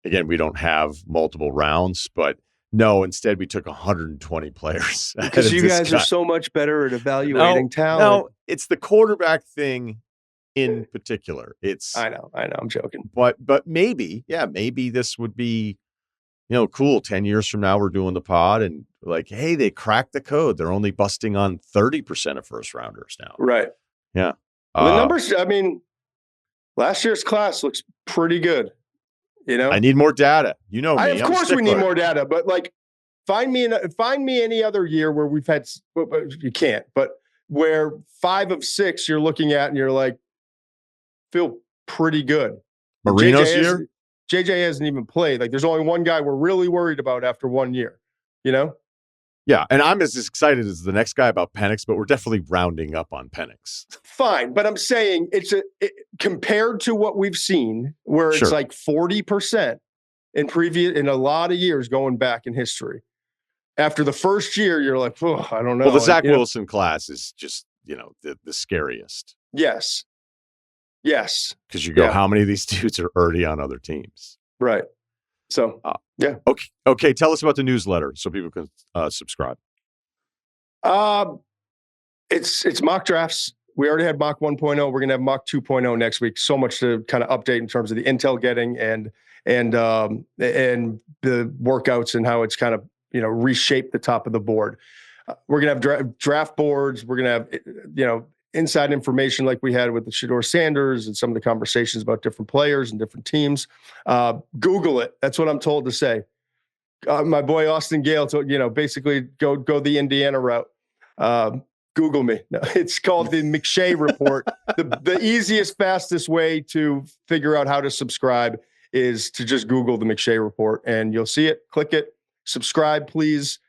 again, we don't have multiple rounds, but no, instead we took 120 players. Because you guys are so much better at evaluating talent. No, it's the quarterback thing in particular. I know, I'm joking. But maybe this would be, cool. 10 years from now, we're doing the pod and like, hey, they cracked the code. They're only busting on 30% of first rounders now. Right. Yeah. The numbers, I mean, last year's class looks pretty good. I need more data. Me. Of course we need more data, but like, find me any other year where we've had, you can't, but where 5 of 6 you're looking at and you're like, feel pretty good. Marino's year? JJ hasn't even played. Like, there's only one guy we're really worried about after 1 year, Yeah, and I'm as excited as the next guy about Penix, but we're definitely rounding up on Penix. Fine, but I'm saying compared to what we've seen, where it's like 40% in a lot of years going back in history. After the first year, you're like, oh, I don't know. Well, the Zach Wilson class is just, the scariest. Yes. Because you go, how many of these dudes are already on other teams? Right. So, yeah. Okay. Tell us about the newsletter so people can subscribe. It's mock drafts. We already had mock 1.0. We're going to have mock 2.0 next week. So much to kind of update in terms of the intel getting and the workouts and how it's kind of, reshaped the top of the board. We're going to have draft boards. We're going to have, inside information like we had with the Shedeur Sanders and some of the conversations about different players and different teams. Google it. That's what I'm told to say. My boy Austin Gale told, basically go the Indiana route. Google me. No, it's called the McShay Report. The easiest, fastest way to figure out how to subscribe is to just Google the McShay Report and you'll see it. Click it. Subscribe, please.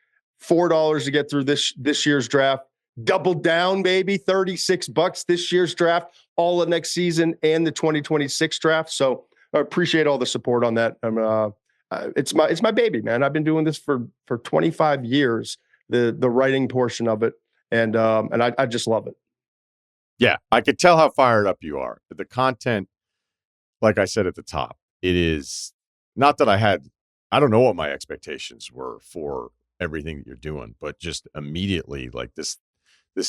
$4 to get through this year's draft. Double down, baby. $36 this year's draft, all of next season and the 2026 draft. So I appreciate all the support on that. It's my baby, man. I've been doing this for 25 years, the writing portion of it. And I just love it. Yeah. I could tell how fired up you are. The content, like I said at the top, it is not that I don't know what my expectations were for everything that you're doing, but just immediately like this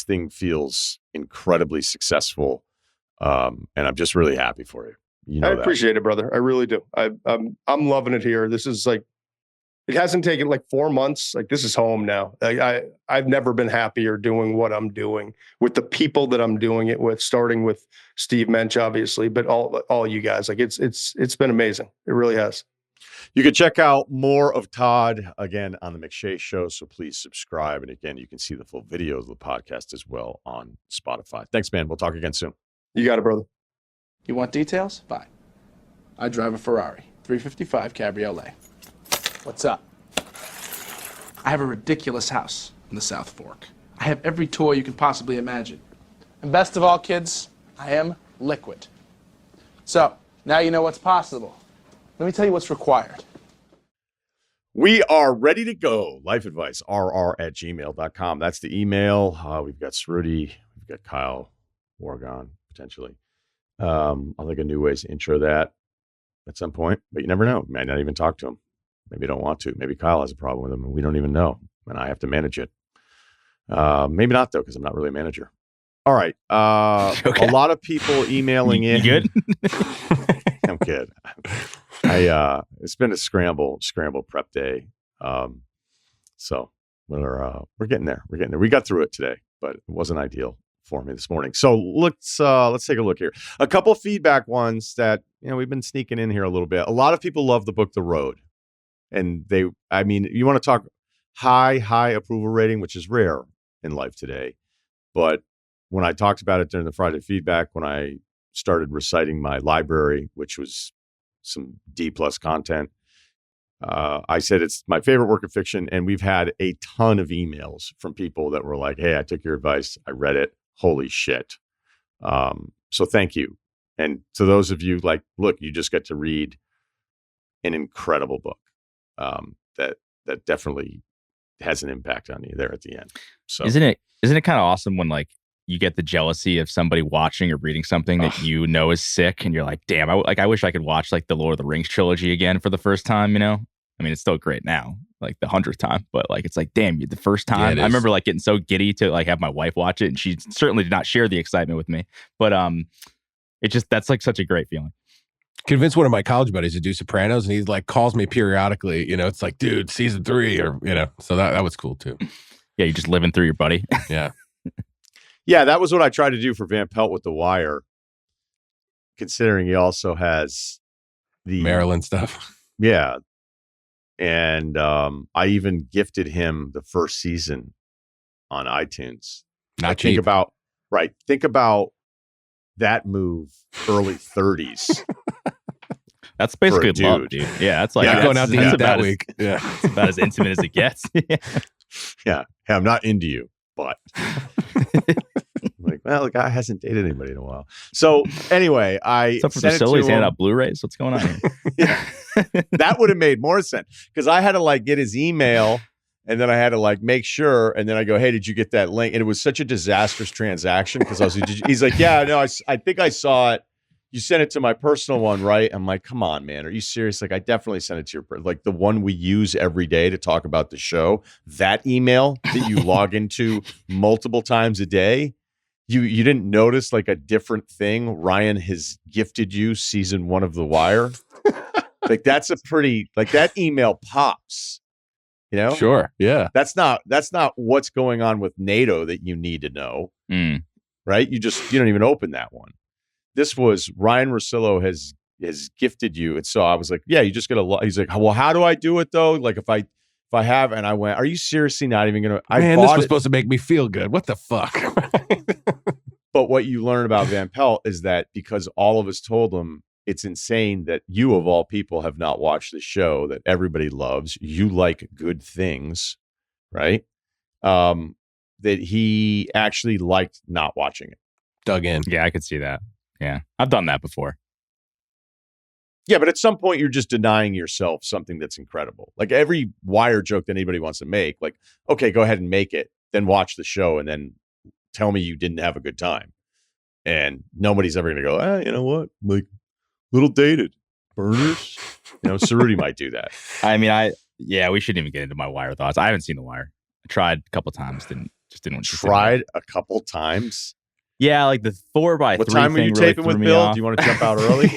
thing feels incredibly successful. And I'm just really happy for you. I appreciate it, brother. I really do. I'm loving it here. This is like, it hasn't taken like 4 months. Like, this is home now. I've never been happier doing what I'm doing with the people that I'm doing it with, starting with Steve Mensch, obviously, but all you guys. Like, it's been amazing. It really has. You can check out more of Todd again on the McShay Show. So please subscribe. And again, you can see the full video of the podcast as well on Spotify. Thanks, man. We'll talk again soon. You got it, brother. You want details? Fine. I drive a Ferrari 355 Cabriolet. What's up? I have a ridiculous house in the South Fork. I have every toy you can possibly imagine. And best of all, kids, I am liquid. So, now you know what's possible. Let me tell you what's required. We are ready to go. Life advice, rr@gmail.com. That's the email. We've got Ceruti. We've got Kyle, Wargon, potentially. I'll think of new ways to intro that at some point, but you never know. Might not even talk to him. Maybe you don't want to. Maybe Kyle has a problem with him and we don't even know. and I have to manage it. Maybe not though, because I'm not really a manager. All right. Okay. A lot of people emailing in. You good? I'm good. It's been a scramble prep day. So we're getting there. We got through it today, but it wasn't ideal for me this morning. So let's take a look here. A couple feedback ones that we've been sneaking in here a little bit. A lot of people love the book The Road, and you want to talk high approval rating, which is rare in life today. But when I talked about it during the Friday feedback, when I started reciting my library, which was some D+ content, I said it's my favorite work of fiction, and we've had a ton of emails from people that were like, "Hey, I took your advice. I read it. Holy shit!" So thank you. And to those of you look, you just get to read an incredible book that definitely has an impact on you there at the end. So isn't it kind of awesome when you get the jealousy of somebody watching or reading something that is sick, and you're like, damn, I wish I could watch the Lord of the Rings trilogy again for the first time, I mean, it's still great now, the 100th time, but it's damn, the first time. I remember getting so giddy to have my wife watch it, and she certainly did not share the excitement with me, but that's such a great feeling. Convinced one of my college buddies to do Sopranos, and he calls me periodically, it's dude, season 3, or so that was cool too. Yeah, you're just living through your buddy. Yeah. Yeah, that was what I tried to do for Van Pelt with The Wire, considering he also has the Maryland stuff. Yeah. And I even gifted him the first season on iTunes. Not cheap. Think about that move, early 30s. That's basically love, dude. Yeah, that's going out to eat that week. Yeah. It's about as intimate as it gets. Yeah. Hey, I'm not into you, but the guy hasn't dated anybody in a while. So anyway, except for Vasili's handing out Blu-rays. What's going on here? Yeah. That would have made more sense, because I had to get his email, and then I had to make sure, and then I go, "Hey, did you get that link?" And it was such a disastrous transaction, because he's like, "Yeah, no, I think I saw it. You sent it to my personal one, right?" I'm like, "Come on, man, are you serious?" I definitely sent it to your the one we use every day to talk about the show. That email that you log into multiple times a day. You didn't notice a different thing? Ryan has gifted you season 1 of The Wire. That's a pretty that email pops. Sure. Yeah. That's not what's going on with NATO that you need to know. Right? You don't even open that one. This was Ryen Russillo has gifted you. And so I was like, yeah, you just gotta he's like, well, how do I do it though? If I have, and I went, are you seriously not even gonna Man, this was supposed to make me feel good. What the fuck? But what you learn about Van Pelt is that because all of us told him, it's insane that you, of all people, have not watched the show that everybody loves. You like good things, right? That he actually liked not watching it. Dug in. Yeah, I could see that. Yeah, I've done that before. Yeah, but at some point, you're just denying yourself something that's incredible. Every Wire joke that anybody wants to make, okay, go ahead and make it, then watch the show, and then tell me you didn't have a good time. And nobody's ever going to go, you know what? Little dated. Burners. Ceruti might do that. I mean, we shouldn't even get into my Wire thoughts. I haven't seen The Wire. I tried a couple times, didn't want to. Tried a couple times? Yeah, the 4x3. What time were you taping with Bill? Do you want to jump out early?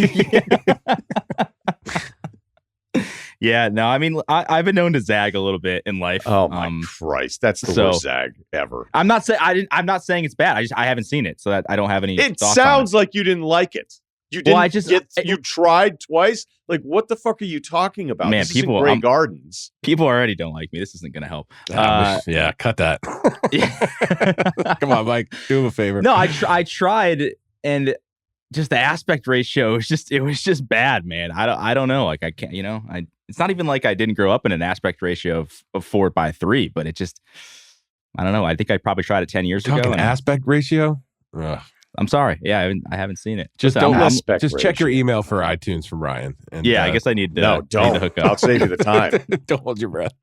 Yeah, no, I mean, I've been known to zag a little bit in life. Oh my Christ, that's the worst zag ever. I'm not saying it's bad. I haven't seen it, so that I don't have any. It sounds like you didn't like it. You didn't. You tried twice. What the fuck are you talking about? Man, this isn't Grey Gardens. People already don't like me. This isn't going to help. Yeah, cut that. Come on, Mike. Do him a favor. No, I tried, and just the aspect ratio was just bad, man. I don't know. I can't. It's not even like I didn't grow up in an aspect ratio of 4x3, but it just, I don't know. I think I probably tried it 10 years ago. An aspect ratio? Ugh. I'm sorry. Yeah, I haven't seen it. Just check your email for iTunes from Ryan. And, I guess I need to. No, don't. Need to hook up. I'll save you the time. Don't hold your breath.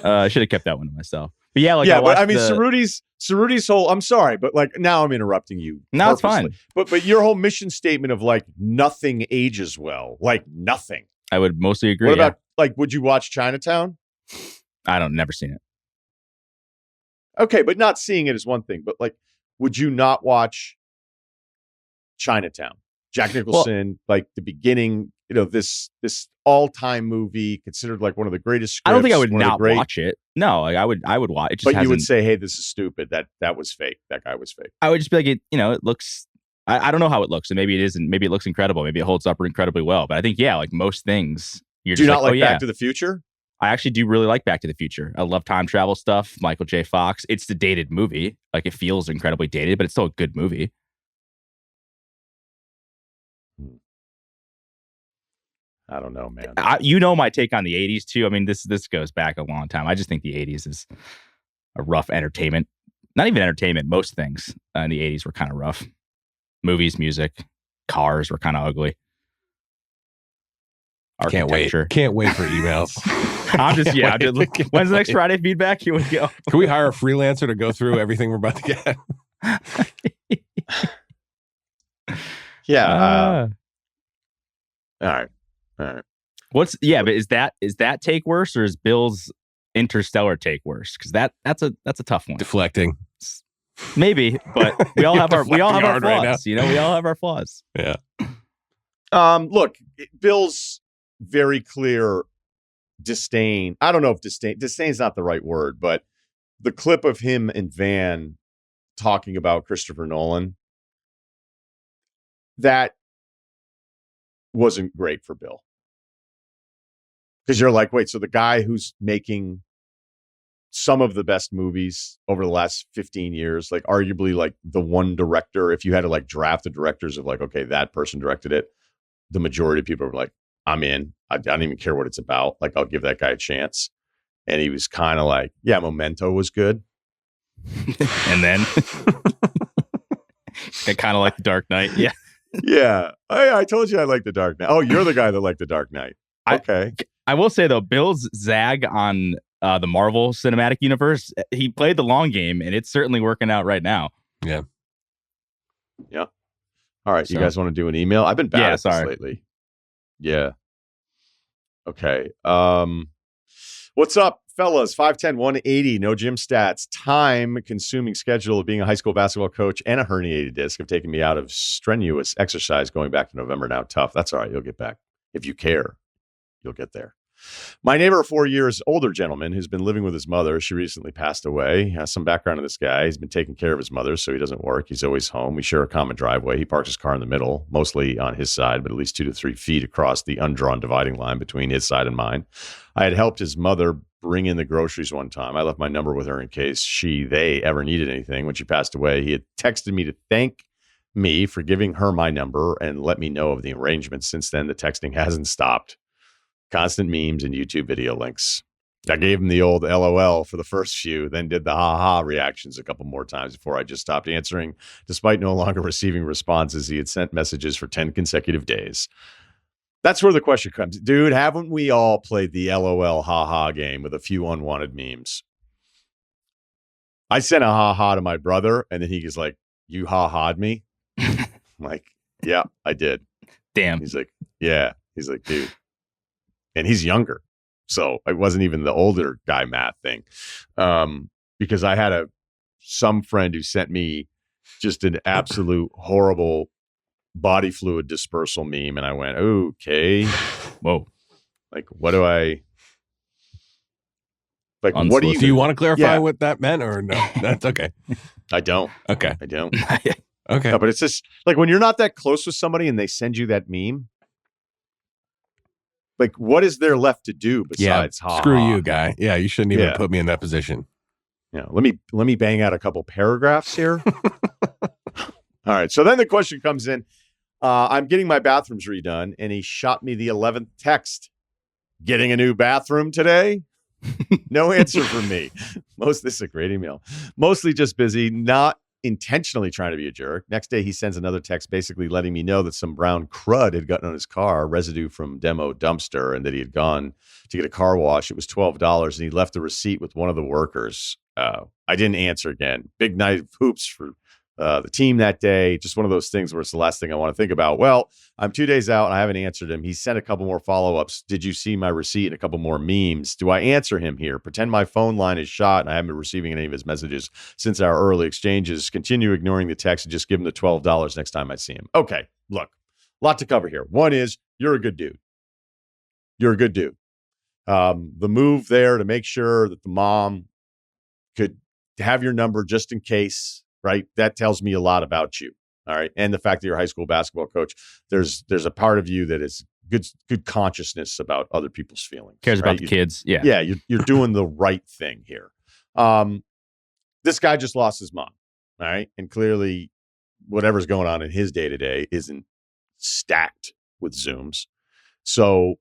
I should have kept that one to myself. But yeah, Ceruti's whole. I'm sorry, but now I'm interrupting you. No, it's fine. But your whole mission statement of nothing ages well, nothing. I would mostly agree. What about would you watch Chinatown? Never seen it. Okay, but not seeing it is one thing. But like, would you not watch Chinatown? Jack Nicholson, like the beginning, this all-time movie considered like one of the greatest scripts. I don't think I would not watch it. No, like I would watch it. Just but you would say, hey, this is stupid. That was fake. That guy was fake. I would just be like, it looks. I don't know how it looks, and maybe it isn't. Maybe it looks incredible. Maybe it holds up incredibly well. But I think, like most things, you're do you just not like Back to the Future? I actually do really like Back to the Future. I love time travel stuff. Michael J. Fox. It's the dated movie. Like it feels incredibly dated, but it's still a good movie. I don't know, man. My take on the 80s too. I mean, this goes back a long time. I just think the 80s is a rough entertainment. Not even entertainment. Most things in the 80s were kind of rough. Movies, music, cars were kind of ugly. Can't wait for emails. I'm just when's the next Friday feedback? Here we go. Can we hire a freelancer to go through everything we're about to get? Yeah. All right. But is that take worse, or is Bill's Interstellar take worse? Because that's a tough one. Deflecting. Maybe, but we all have our flaws. Right, we all have our flaws. Yeah. Look, Bill's very clear disdain. I don't know if disdain's not the right word, but the clip of him and Van talking about Christopher Nolan, that wasn't great for Bill. Because you're like, wait, so the guy who's making some of the best movies over the last 15 years, like arguably like the one director, if you had to like draft the directors of like, okay, that person directed it, the majority of people were like, I'm in. I don't even care what it's about. Like, I'll give that guy a chance. And he was kind of like, yeah, Memento was good. And then I kind of like The Dark Knight. Yeah. Yeah. I told you I like The Dark Knight. Oh, you're the guy that liked The Dark Knight. Okay. I will say, though, Bill's zag on the Marvel Cinematic Universe, he played the long game, and it's certainly working out right now. Yeah. Yeah. All right. So, you guys want to do an email? I've been bad at this lately. Yeah. Okay. What's up, fellas? 5'10", 180, no gym stats. Time-consuming schedule of being a high school basketball coach and a herniated disc have taken me out of strenuous exercise going back to November now. Tough. That's all right. You'll get back. If you care, you'll get there. My neighbor, a 4 years older gentleman who's been living with his mother. She recently passed away. Has some background on this guy. He's been taking care of his mother, so he doesn't work. He's always home. We share a common driveway. He parks his car in the middle, mostly on his side, but at least 2 to 3 feet across the undrawn dividing line between his side and mine. I had helped his mother bring in the groceries one time. I left my number with her in case they ever needed anything. When she passed away, he had texted me to thank me for giving her my number and let me know of the arrangement. Since then, the texting hasn't stopped. Constant memes and YouTube video links. I gave him the old LOL for the first few, then did the ha-ha reactions a couple more times before I just stopped answering. Despite no longer receiving responses, he had sent messages for 10 consecutive days. That's where the question comes. Dude, haven't we all played the LOL ha-ha game with a few unwanted memes? I sent a ha-ha to my brother, and then he was like, you ha-ha'd me? I'm like, yeah, I did. Damn. He's like, yeah. He's like, dude. And he's younger. So it wasn't even the older guy math thing. Because I had some friend who sent me just an absolute horrible body fluid dispersal meme. And I went, okay. Whoa. Like, what do I... Like, what do you want to clarify what that meant or no? That's okay. I don't. Okay. I don't. Okay. No, but it's just like when you're not that close with somebody and they send you that meme, like, what is there left to do besides ha? Screw you, guy. Yeah, you shouldn't even put me in that position. Yeah, let me bang out a couple paragraphs here. All right. So then the question comes in. I'm getting my bathrooms redone, and he shot me the 11th text. Getting a new bathroom today? No answer from me. This is a great email. Mostly just busy, not intentionally trying to be a jerk. Next day, he sends another text basically letting me know that some brown crud had gotten on his car, residue from demo dumpster, and that he had gone to get a car wash. It was $12, and he left the receipt with one of the workers. I didn't answer again. Big night of hoops for the team that day. Just one of those things where it's the last thing I want to think about. Well, I'm 2 days out and I haven't answered him. He sent a couple more follow-ups. Did you see my receipt and a couple more memes? Do I answer him here? Pretend my phone line is shot and I haven't been receiving any of his messages since our early exchanges. Continue ignoring the text and just give him the $12 next time I see him. Okay, look, a lot to cover here. One is you're a good dude. You're a good dude. The move there to make sure that the mom could have your number just in case, right? That tells me a lot about you. All right. And the fact that you're a high school basketball coach, there's a part of you that is good consciousness about other people's feelings. Cares right? about the kids. Yeah. Yeah. You're doing the right thing here. This guy just lost his mom. All right. And clearly whatever's going on in his day to day isn't stacked with Zooms. So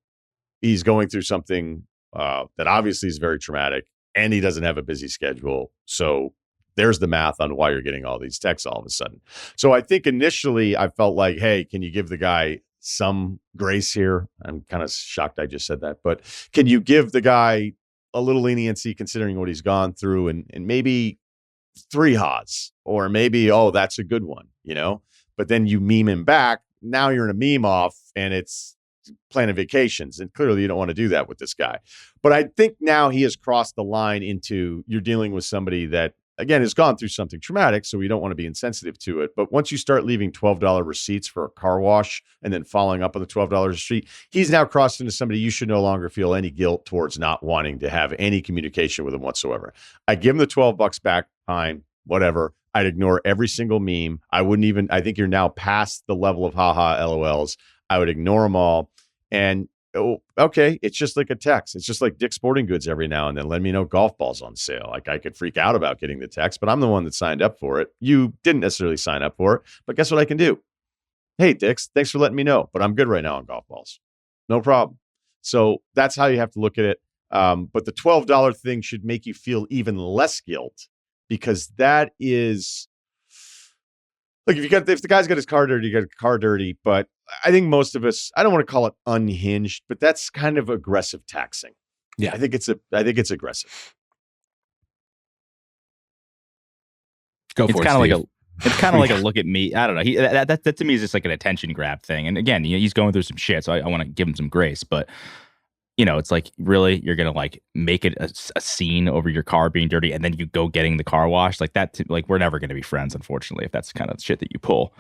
he's going through something that obviously is very traumatic, and he doesn't have a busy schedule. So there's the math on why you're getting all these texts all of a sudden. So I think initially I felt like, hey, can you give the guy some grace here? I'm kind of shocked I just said that, but can you give the guy a little leniency considering what he's gone through, and maybe 3 HODs, or maybe, oh, that's a good one, but then you meme him back. Now you're in a meme off and it's planning vacations. And clearly you don't want to do that with this guy. But I think now he has crossed the line into, you're dealing with somebody that, again, has gone through something traumatic, so we don't want to be insensitive to it. But once you start leaving $12 receipts for a car wash and then following up on the $12 receipt, he's now crossed into somebody you should no longer feel any guilt towards not wanting to have any communication with him whatsoever. I give him the $12 back, fine, whatever. I'd ignore every single meme. I think you're now past the level of haha LOLs. I would ignore them all. And okay, it's just like a text. It's just like Dick's Sporting Goods every now and then. Let me know golf balls on sale. Like, I could freak out about getting the text, but I'm the one that signed up for it. You didn't necessarily sign up for it, but guess what I can do? Hey, Dick's, thanks for letting me know, but I'm good right now on golf balls. No problem. So that's how you have to look at it. But the $12 thing should make you feel even less guilt, because that is, look, if the guy's got his car dirty, you got his car dirty. But I think most of us, I don't want to call it unhinged, but that's kind of aggressive taxing. Yeah. I think it's aggressive. Go for It's it, kind of like Steve. it's kind of like a look at me. I don't know. That to me is just like an attention grab thing. And again, he's going through some shit, so I want to give him some grace. But it's like, really, you're gonna like make it a scene over your car being dirty, and then you go getting the car washed like that. Like, we're never gonna be friends, unfortunately, if that's the kind of shit that you pull.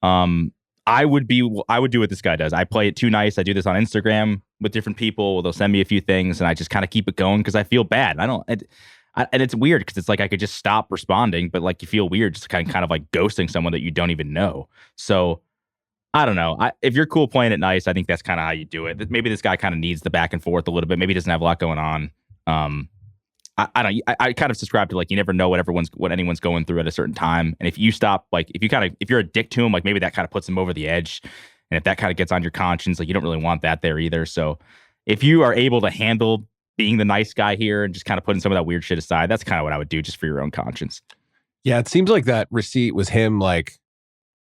I would do what this guy does. I play it too nice. I do this on Instagram with different people. They'll send me a few things, and I just kind of keep it going because I feel bad. And it's weird because it's like I could just stop responding, but like you feel weird just kind of like ghosting someone that you don't even know. So I don't know. If you're cool playing it nice, I think that's kind of how you do it. Maybe this guy kind of needs the back and forth a little bit. Maybe he doesn't have a lot going on. I kind of subscribe to, like, you never know what anyone's going through at a certain time. And if you stop, like, if you're a dick to him, like, maybe that kind of puts him over the edge. And if that kind of gets on your conscience, like, you don't really want that there either. So if you are able to handle being the nice guy here and just kind of putting some of that weird shit aside, that's kind of what I would do just for your own conscience. Yeah, it seems like that receipt was him, like,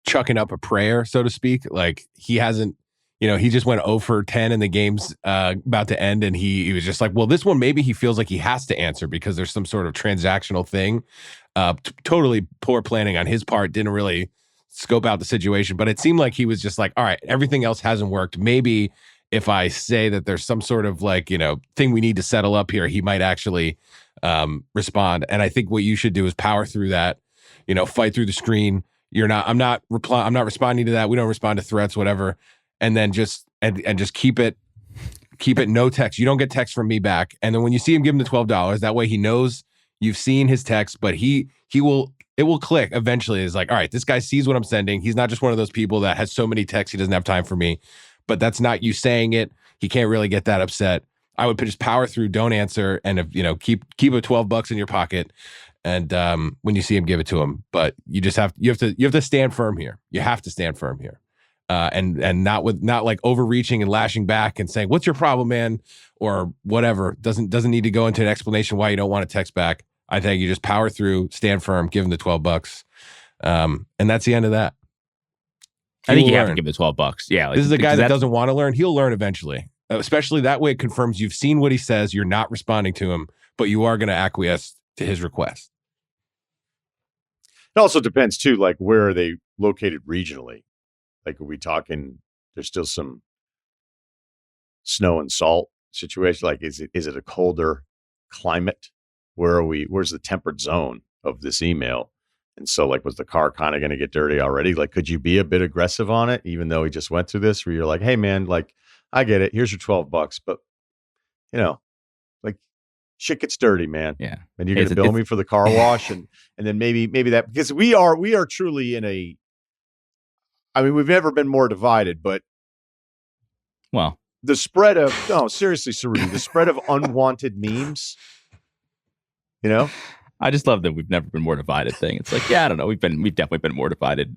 chucking up a prayer, so to speak. Like, he hasn't, he just went 0 for 10 and the game's about to end, and he was just like, well, this one, maybe he feels like he has to answer because there's some sort of transactional thing. Totally poor planning on his part, didn't really scope out the situation, but it seemed like he was just like, all right, everything else hasn't worked. Maybe if I say that there's some sort of, like, thing we need to settle up here, he might actually respond. And I think what you should do is power through that, fight through the screen. I'm not responding to that. We don't respond to threats, whatever. And then just keep it no text. You don't get text from me back. And then when you see him, give him the $12. That way he knows you've seen his text, but it will click eventually. It's like, all right, this guy sees what I'm sending. He's not just one of those people that has so many texts he doesn't have time for me. But that's not you saying it. He can't really get that upset. I would just power through, don't answer, and if keep a $12 in your pocket. And when you see him, give it to him. But you have to stand firm here. You have to stand firm here. And not like overreaching and lashing back and saying, what's your problem, man? Or whatever. Doesn't need to go into an explanation why you don't want to text back. I think you just power through, stand firm, give him the $12. And that's the end of that. I think you have to give him the $12. Yeah. This is a guy that doesn't want to learn. He'll learn eventually. Especially that way it confirms you've seen what he says. You're not responding to him, but you are going to acquiesce to his request. It also depends too, like where are they located regionally? Like, are we talking? There's still some snow and salt situation. Like, is it a colder climate? Where are we? Where's the temperate zone of this email? And so, like, was the car kind of going to get dirty already? Like, could you be a bit aggressive on it, even though he just went through this? Where you're like, hey, man, like, I get it. Here's your $12, but like, shit gets dirty, man. Yeah, and you're going to bill me for the car wash, and then maybe that, because we are truly in a. I mean, we've never been more divided, but well, the spread of seriously, Ceruti, the spread of unwanted memes. I just love that we've never been more divided thing. It's like, yeah, I don't know. We've definitely been more divided.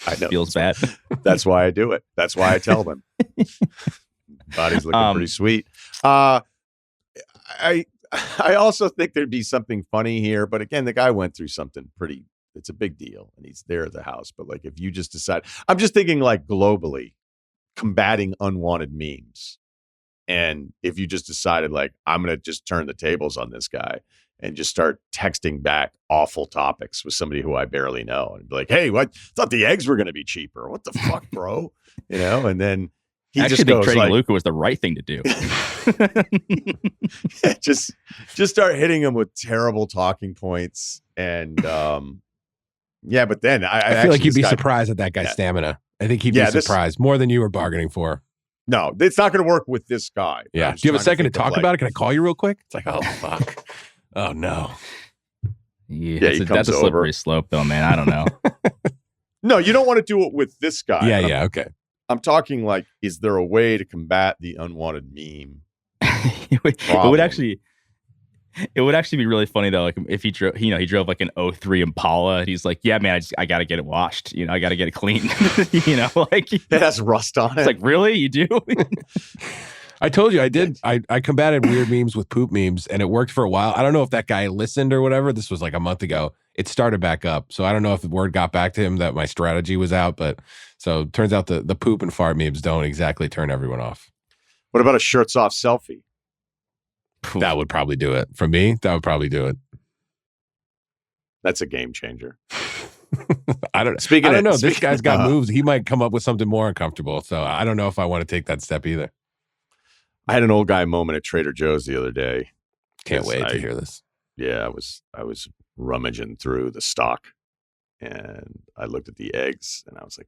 I know. Feels bad. That's why I do it. That's why I tell them. Body's looking pretty sweet. I also think there'd be something funny here, but again, the guy went through something pretty. It's a big deal, and he's there at the house. But like, if you just decide, I'm just thinking like globally, combating unwanted memes, and if you just decided like, I'm gonna just turn the tables on this guy and just start texting back awful topics with somebody who I barely know, and be like, hey, what? Thought the eggs were gonna be cheaper. What the fuck, bro? And then. He I just actually think goes trading like, Luka was the right thing to do. just start hitting him with terrible talking points, and but then I feel like you'd be surprised at that guy's stamina. I think he'd be surprised more than you were bargaining for. No, it's not going to work with this guy. Yeah. Do you have a second to talk about it? Can I call you real quick? It's like, oh fuck, oh no. Yeah, that's a slippery slope, though, man. I don't know. No, you don't want to do it with this guy. Yeah, okay. I'm talking like, is there a way to combat the unwanted meme? It would actually be really funny though. Like if he drove like an 03 Impala, and he's like, yeah, man, I got to get it washed. I got to get it cleaned. Like it has rust on it. It's like, really? You do? I told you I did. I combated weird memes with poop memes, and it worked for a while. I don't know if that guy listened or whatever. This was like a month ago. It started back up. So I don't know if the word got back to him that my strategy was out, but so it turns out the poop and fart memes don't exactly turn everyone off. What about a shirts off selfie? That would probably do it. For me, that would probably do it. That's a game changer. I don't know. This guy's got moves. He might come up with something more uncomfortable. So I don't know if I want to take that step either. I had an old guy moment at Trader Joe's the other day. Can't wait to hear this. Yeah, I was rummaging through the stock, and I looked at the eggs, and I was like,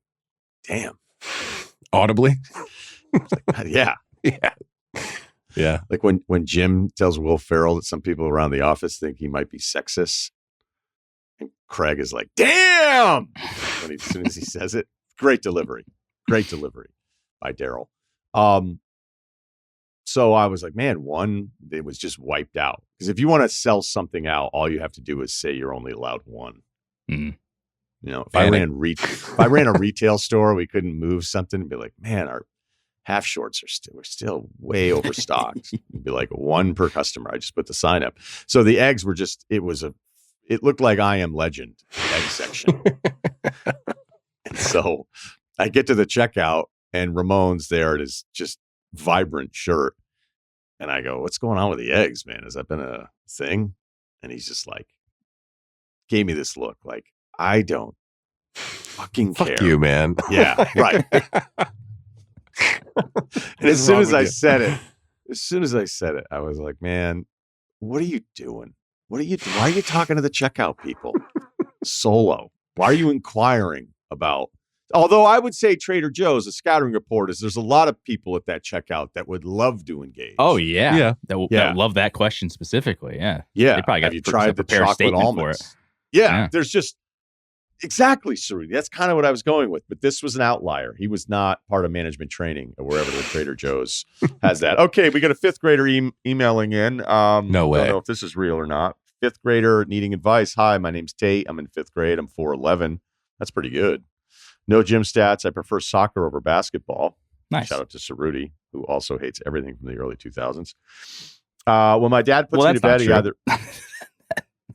damn. Audibly? Like, yeah. Yeah. Like when Jim tells Will Ferrell that some people around the office think he might be sexist, and Craig is like, damn, as soon as he says it. Great delivery by Daryl. So I was like, man, it was just wiped out. Because if you want to sell something out, all you have to do is say you're only allowed one. Mm-hmm. If I ran a retail store, we couldn't move something and be like, man, our half shorts we're still way overstocked. It'd be like one per customer. I just put the sign up. So the eggs were it looked like I Am Legend egg section. And so I get to the checkout, and Ramon's there. It is just vibrant shirt, and I go, what's going on with the eggs, man? Has that been a thing? And he's just like, gave me this look like, I don't fucking care. Fuck you, man. Yeah, right. And as soon as I said it, I was like, man, what are you doing? Why are you talking to the checkout people solo? Why are you inquiring about? Although I would say Trader Joe's, a scattering report is there's a lot of people at that checkout that would love to engage. Oh yeah, yeah. That love that question specifically. Yeah, yeah. They probably got Have you tried the chocolate almonds? Yeah, there's just exactly, Ceruti. That's kind of what I was going with. But this was an outlier. He was not part of management training or wherever the Trader Joe's has that. Okay, we got a fifth grader emailing in. No way. I don't know if this is real or not. Fifth grader needing advice. Hi, my name's Tate. I'm in fifth grade. I'm 4'11". That's pretty good. No gym stats. I prefer soccer over basketball. Nice. Shout out to Ceruti, who also hates everything from the early 2000s. When my dad puts me to bed, he either...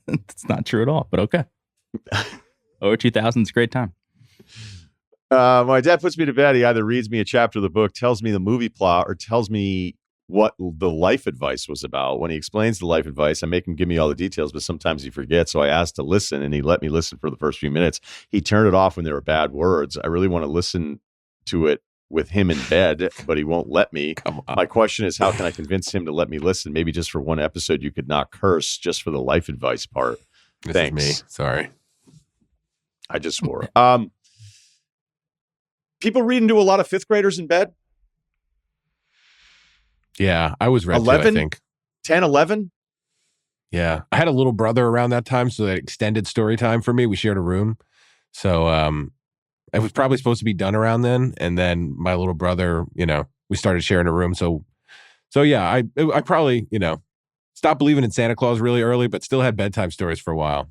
That's not true at all, but okay. Over 2000 is a great time. My dad puts me to bed. He either reads me a chapter of the book, tells me the movie plot, or tells me what the life advice was about. When he explains the life advice, I make him give me all the details, but sometimes he forgets. So I asked to listen, and he let me listen for the first few minutes. He turned it off when there were bad words. I really want to listen to it with him in bed, but he won't let me. My question is, how can I convince him to let me listen? Maybe just for one episode, you could not curse, just for the life advice part. This Thanks. is me. Sorry. I just swore. People reading to a lot of fifth graders in bed. Yeah, I was read 11? too, I think. 10, 11? Yeah. I had a little brother around that time, so that extended story time for me. We shared a room. So it was probably supposed to be done around then. And then my little brother, we started sharing a room. So yeah, I probably, stopped believing in Santa Claus really early, but still had bedtime stories for a while.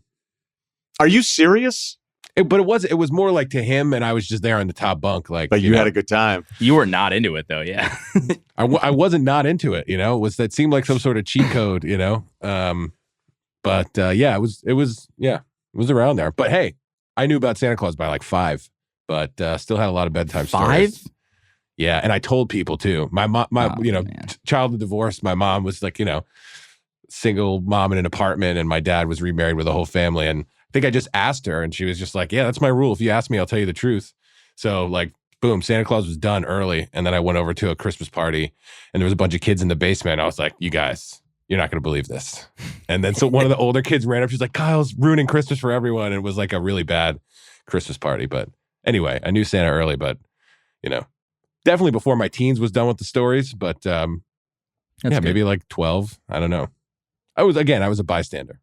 Are you serious? But it was more like to him, and I was just there on the top bunk. Like, but you had a good time. You were not into it though, yeah. I wasn't not into it. It seemed like some sort of cheat code. But yeah, it was around there. But hey, I knew about Santa Claus by like 5, but still had a lot of bedtime 5? stories. Yeah, and I told people too. My mom, child of divorce. My mom was like, single mom in an apartment, and my dad was remarried with a whole family, and I think I just asked her, and she was just like, yeah, that's my rule. If you ask me, I'll tell you the truth. So like, boom, Santa Claus was done early. And then I went over to a Christmas party, and there was a bunch of kids in the basement. I was like, you guys, you're not going to believe this. And then so one of the older kids ran up. She's like, Kyle's ruining Christmas for everyone. And it was like a really bad Christmas party. But anyway, I knew Santa early, but, definitely before my teens was done with the stories. But maybe like 12. I don't know. I was a bystander.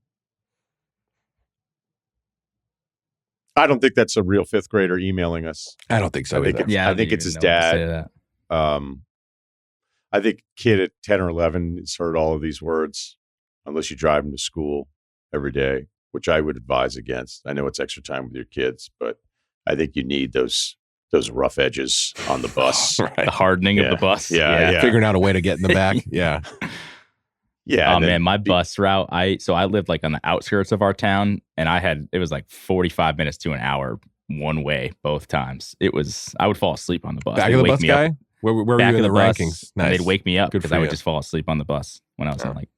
I don't think that's a real fifth grader emailing us. I don't think so either. I think it's his dad. I think kid at 10 or 11 has heard all of these words, unless you drive him to school every day, which I would advise against. I know it's extra time with your kids, but I think you need those rough edges on the bus. Right. The hardening of the bus. Yeah. Figuring out a way to get in the back. Yeah. Yeah. Oh man, my bus route. I lived like on the outskirts of our town, and it was like 45 minutes to an hour one way both times. I would fall asleep on the bus. Back of the bus guy? Where were you in the rankings? Nice. They'd wake me up because I would you. just fall asleep on the bus when I was in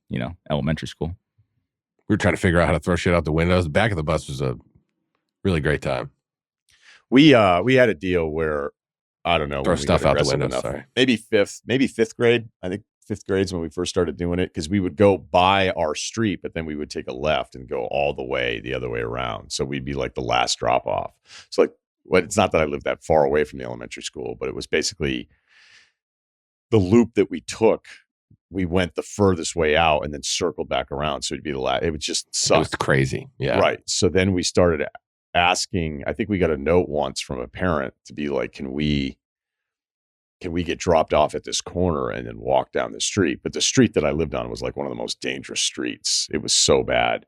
elementary school. We were trying to figure out how to throw shit out the windows. The back of the bus was a really great time. We had a deal where, I don't know, throw stuff out the window. Sorry. Maybe fifth grade. I think fifth grade's when we first started doing it, because we would go by our street, but then we would take a left and go all the way the other way around. So we'd be like the last drop off. So it's not that I lived that far away from the elementary school, but it was basically the loop that we took. We went the furthest way out and then circled back around. So it'd be the last. It would just suck. It was crazy. Yeah. Right. So then we started asking. I think we got a note once from a parent to be like, can we get dropped off at this corner and then walk down the street? But the street that I lived on was like one of the most dangerous streets. It was so bad.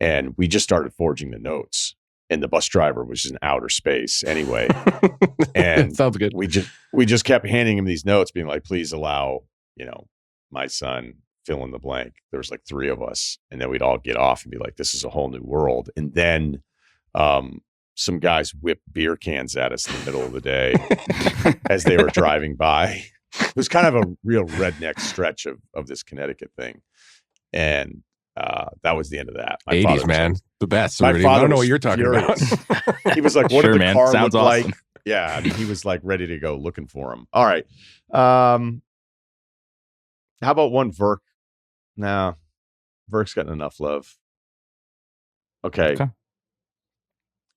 And we just started forging the notes. And the bus driver was just in outer space anyway. And sounds good. We just kept handing him these notes, being like, please allow, my son, fill in the blank. There was like 3 of us. And then we'd all get off and be like, this is a whole new world. And then some guys whipped beer cans at us in the middle of the day as they were driving by. It was kind of a real redneck stretch of this Connecticut thing. And that was the end of that. My 80s, man. Like, the best. My I don't know what you're talking about. He was like, what did the car Sounds look awesome. like? Yeah. I mean, he was like ready to go looking for him. All right. How about one Verk? No, Verk's gotten enough love. Okay.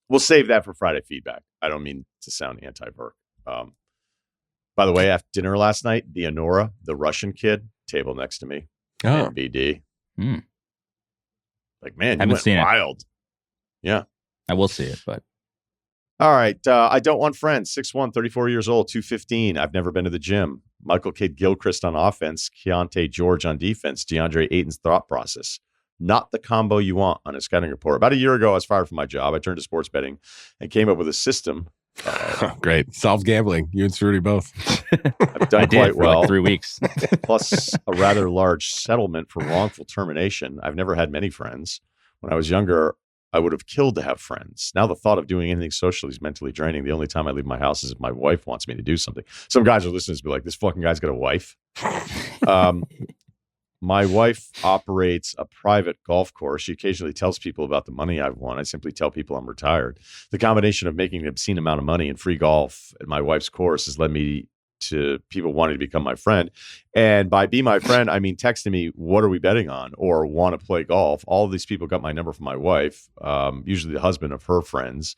We'll save that for Friday feedback. I don't mean to sound anti-Verk. By the way, after dinner last night, the Honora, the Russian kid, table next to me, BD. Like, man, you went wild. Yeah. I will see it, but. All right. I don't want friends. 6'1", 34 years old, 215. I've never been to the gym. Michael Kidd Gilchrist on offense. Keontae George on defense. DeAndre Ayton's thought process. Not the combo you want on a scouting report. About a year ago, I was fired from my job. I turned to sports betting and came up with a system. Great. Solves gambling. You and Ceruti both. I've done quite well. For like 3 weeks. Plus a rather large settlement for wrongful termination. I've never had many friends. When I was younger, I would have killed to have friends. Now the thought of doing anything socially is mentally draining. The only time I leave my house is if my wife wants me to do something. Some guys are listening to be like, this fucking guy's got a wife. My wife operates a private golf course. She occasionally tells people about the money I've won. I simply tell people I'm retired. The combination of making an obscene amount of money and free golf at my wife's course has led me to people wanting to become my friend. And by be my friend, I mean texting me, what are we betting on? Or want to play golf. All of these people got my number from my wife, usually the husband of her friends.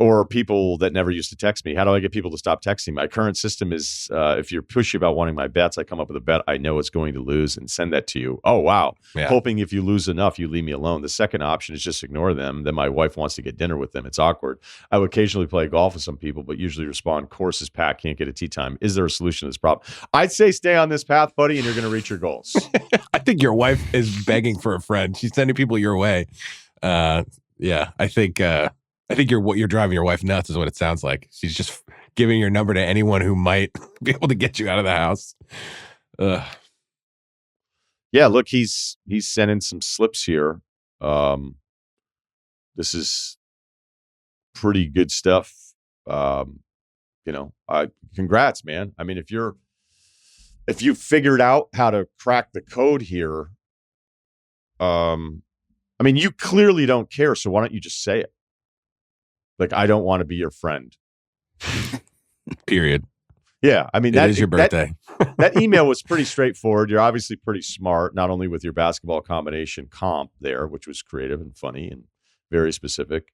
Or people that never used to text me. How do I get people to stop texting? My current system is if you're pushy about wanting my bets, I come up with a bet I know it's going to lose and send that to you. Oh, wow. Yeah. Hoping if you lose enough, you leave me alone. The second option is just ignore them. Then my wife wants to get dinner with them. It's awkward. I would occasionally play golf with some people, but usually respond, course is packed, can't get a tee time. Is there a solution to this problem? I'd say stay on this path, buddy, and you're going to reach your goals. I think your wife is begging for a friend. She's sending people your way. Yeah, I think you're driving your wife nuts is what it sounds like. She's just giving your number to anyone who might be able to get you out of the house. Yeah, look, he's sending some slips here. This is pretty good stuff. Congrats, man. I mean, if you figured out how to crack the code here, I mean, you clearly don't care. So why don't you just say it? Like, I don't want to be your friend. Period. Yeah. I mean, that is your birthday. That email was pretty straightforward. You're obviously pretty smart, not only with your basketball combination comp there, which was creative and funny and very specific.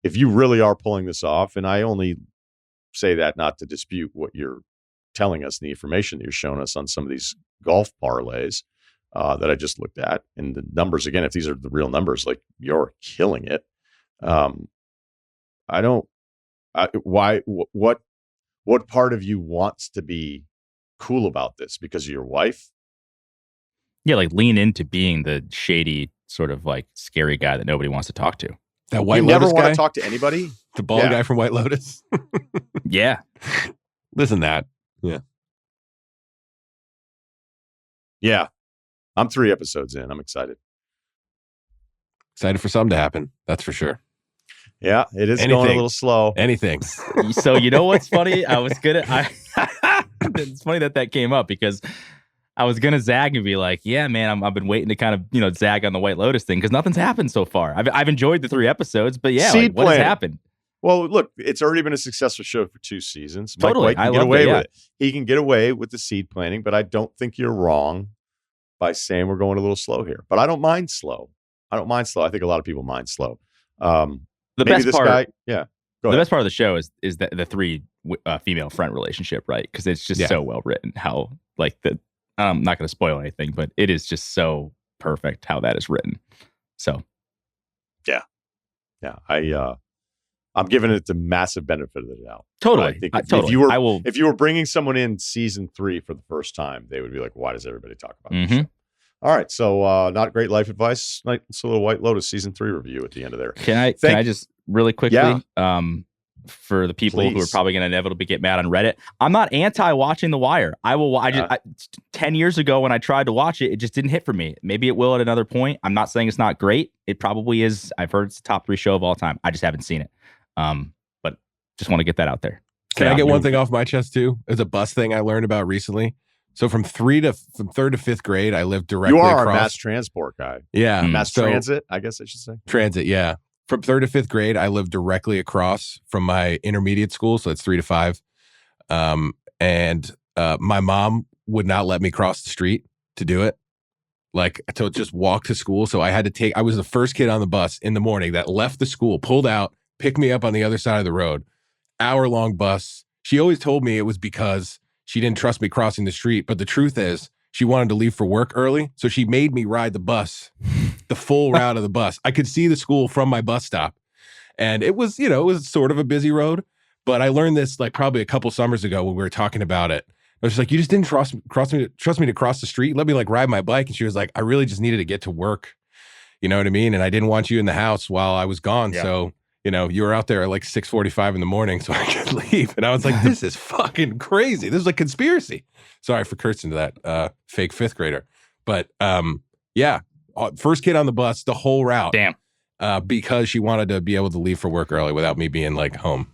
If you really are pulling this off, and I only say that not to dispute what you're telling us, the information that you're showing us on some of these golf parlays that I just looked at, and the numbers, again, if these are the real numbers, like, you're killing it. What part of you wants to be cool about this because of your wife? Yeah, like lean into being the shady sort of like scary guy that nobody wants to talk to. That White you Lotus never want guy? to talk to anybody? The bald guy from White Lotus? Yeah. Listen, that. Yeah. Yeah. I'm 3 episodes in. I'm excited. Excited for something to happen. That's for sure. Yeah, it is going a little slow. Anything. So you know what's funny? It's funny that came up because I was gonna zag and be like, "Yeah, man, I've been waiting to kind of zag on the White Lotus thing because nothing's happened so far. I've enjoyed the 3 episodes, but yeah, like, what has happened? Well, look, it's already been a successful show for 2 seasons. Totally, Mike White can get away with it. He can get away with the seed planning, but I don't think you're wrong by saying we're going a little slow here. But I don't mind slow. I think a lot of people mind slow. The best part of the show is that the 3 female friend relationship, right? Because it's just so well written. How I'm not going to spoil anything, but it is just so perfect how that is written. So, yeah. I'm giving it the massive benefit of the doubt. Totally. I think totally. If you were bringing someone in season 3 for the first time, they would be like, "Why does everybody talk about this show?" All right, so not great life advice. It's a little White Lotus season 3 review at the end of there. Can I just really quickly, for the people Please. who are probably going to inevitably get mad on Reddit, I'm not anti-watching The Wire. 10 years ago when I tried to watch it, it just didn't hit for me. Maybe it will at another point. I'm not saying it's not great. It probably is. I've heard it's the top 3 show of all time. I just haven't seen it. But just want to get that out there. Can I get one thing off my chest too? It's a bus thing I learned about recently. So from 3rd to 5th grade, I lived directly across. You are a mass transport guy. Yeah. Mass transit, I guess I should say. Transit, yeah. From 3rd to 5th grade, I lived directly across from my intermediate school. So it's 3 to 5. And my mom would not let me cross the street to do it. Like, to just walk to school. So I was the first kid on the bus in the morning that left the school, pulled out, picked me up on the other side of the road. Hour-long bus. She always told me it was because she didn't trust me crossing the street. But the truth is, she wanted to leave for work early. So she made me ride the bus, the full route of the bus. I could see the school from my bus stop. And it was, it was sort of a busy road. But I learned this like probably a couple summers ago when we were talking about it. I was just like, you just didn't trust me to cross the street. Let me like ride my bike. And she was like, I really just needed to get to work. You know what I mean? And I didn't want you in the house while I was gone. Yeah. So, you were out there at like 6:45 in the morning so I could leave. And I was like, this is fucking crazy. This is like conspiracy. Sorry for cursing to that fake 5th grader. But yeah, first kid on the bus, the whole route. Damn. Because she wanted to be able to leave for work early without me being like home.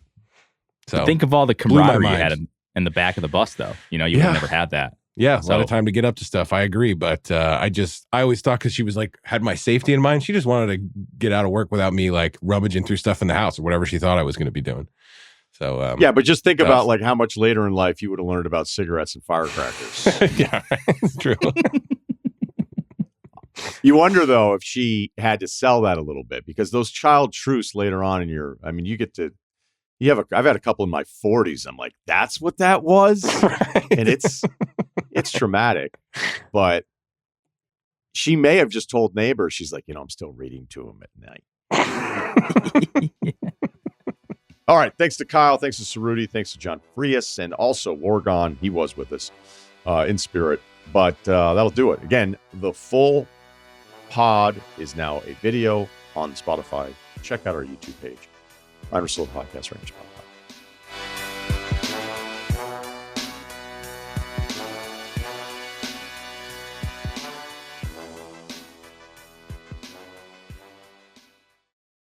So think of all the camaraderie you had in the back of the bus, though. You know, you would have never had that. Yeah, a lot So- of time to get up to stuff. I agree, but I always thought because she was like had my safety in mind, she just wanted to get out of work without me like rummaging through stuff in the house or whatever she thought I was going to be doing. So Yeah, but just think tough. about like how much later in life you would have learned about cigarettes and firecrackers. yeah, it's true. You wonder though if she had to sell that a little bit because those child truths later on in your, I mean, I've had a couple in my 40s. I'm like, that's what that was, and it's traumatic. But she may have just told neighbors. She's like, I'm still reading to him at night. All right. Thanks to Kyle. Thanks to Ceruti. Thanks to John Frias. And also Wargon. He was with us in spirit. But that'll do it. Again, the full pod is now a video on Spotify. Check out our YouTube page. Ryen Russillo Podcast, Rangers Podcast.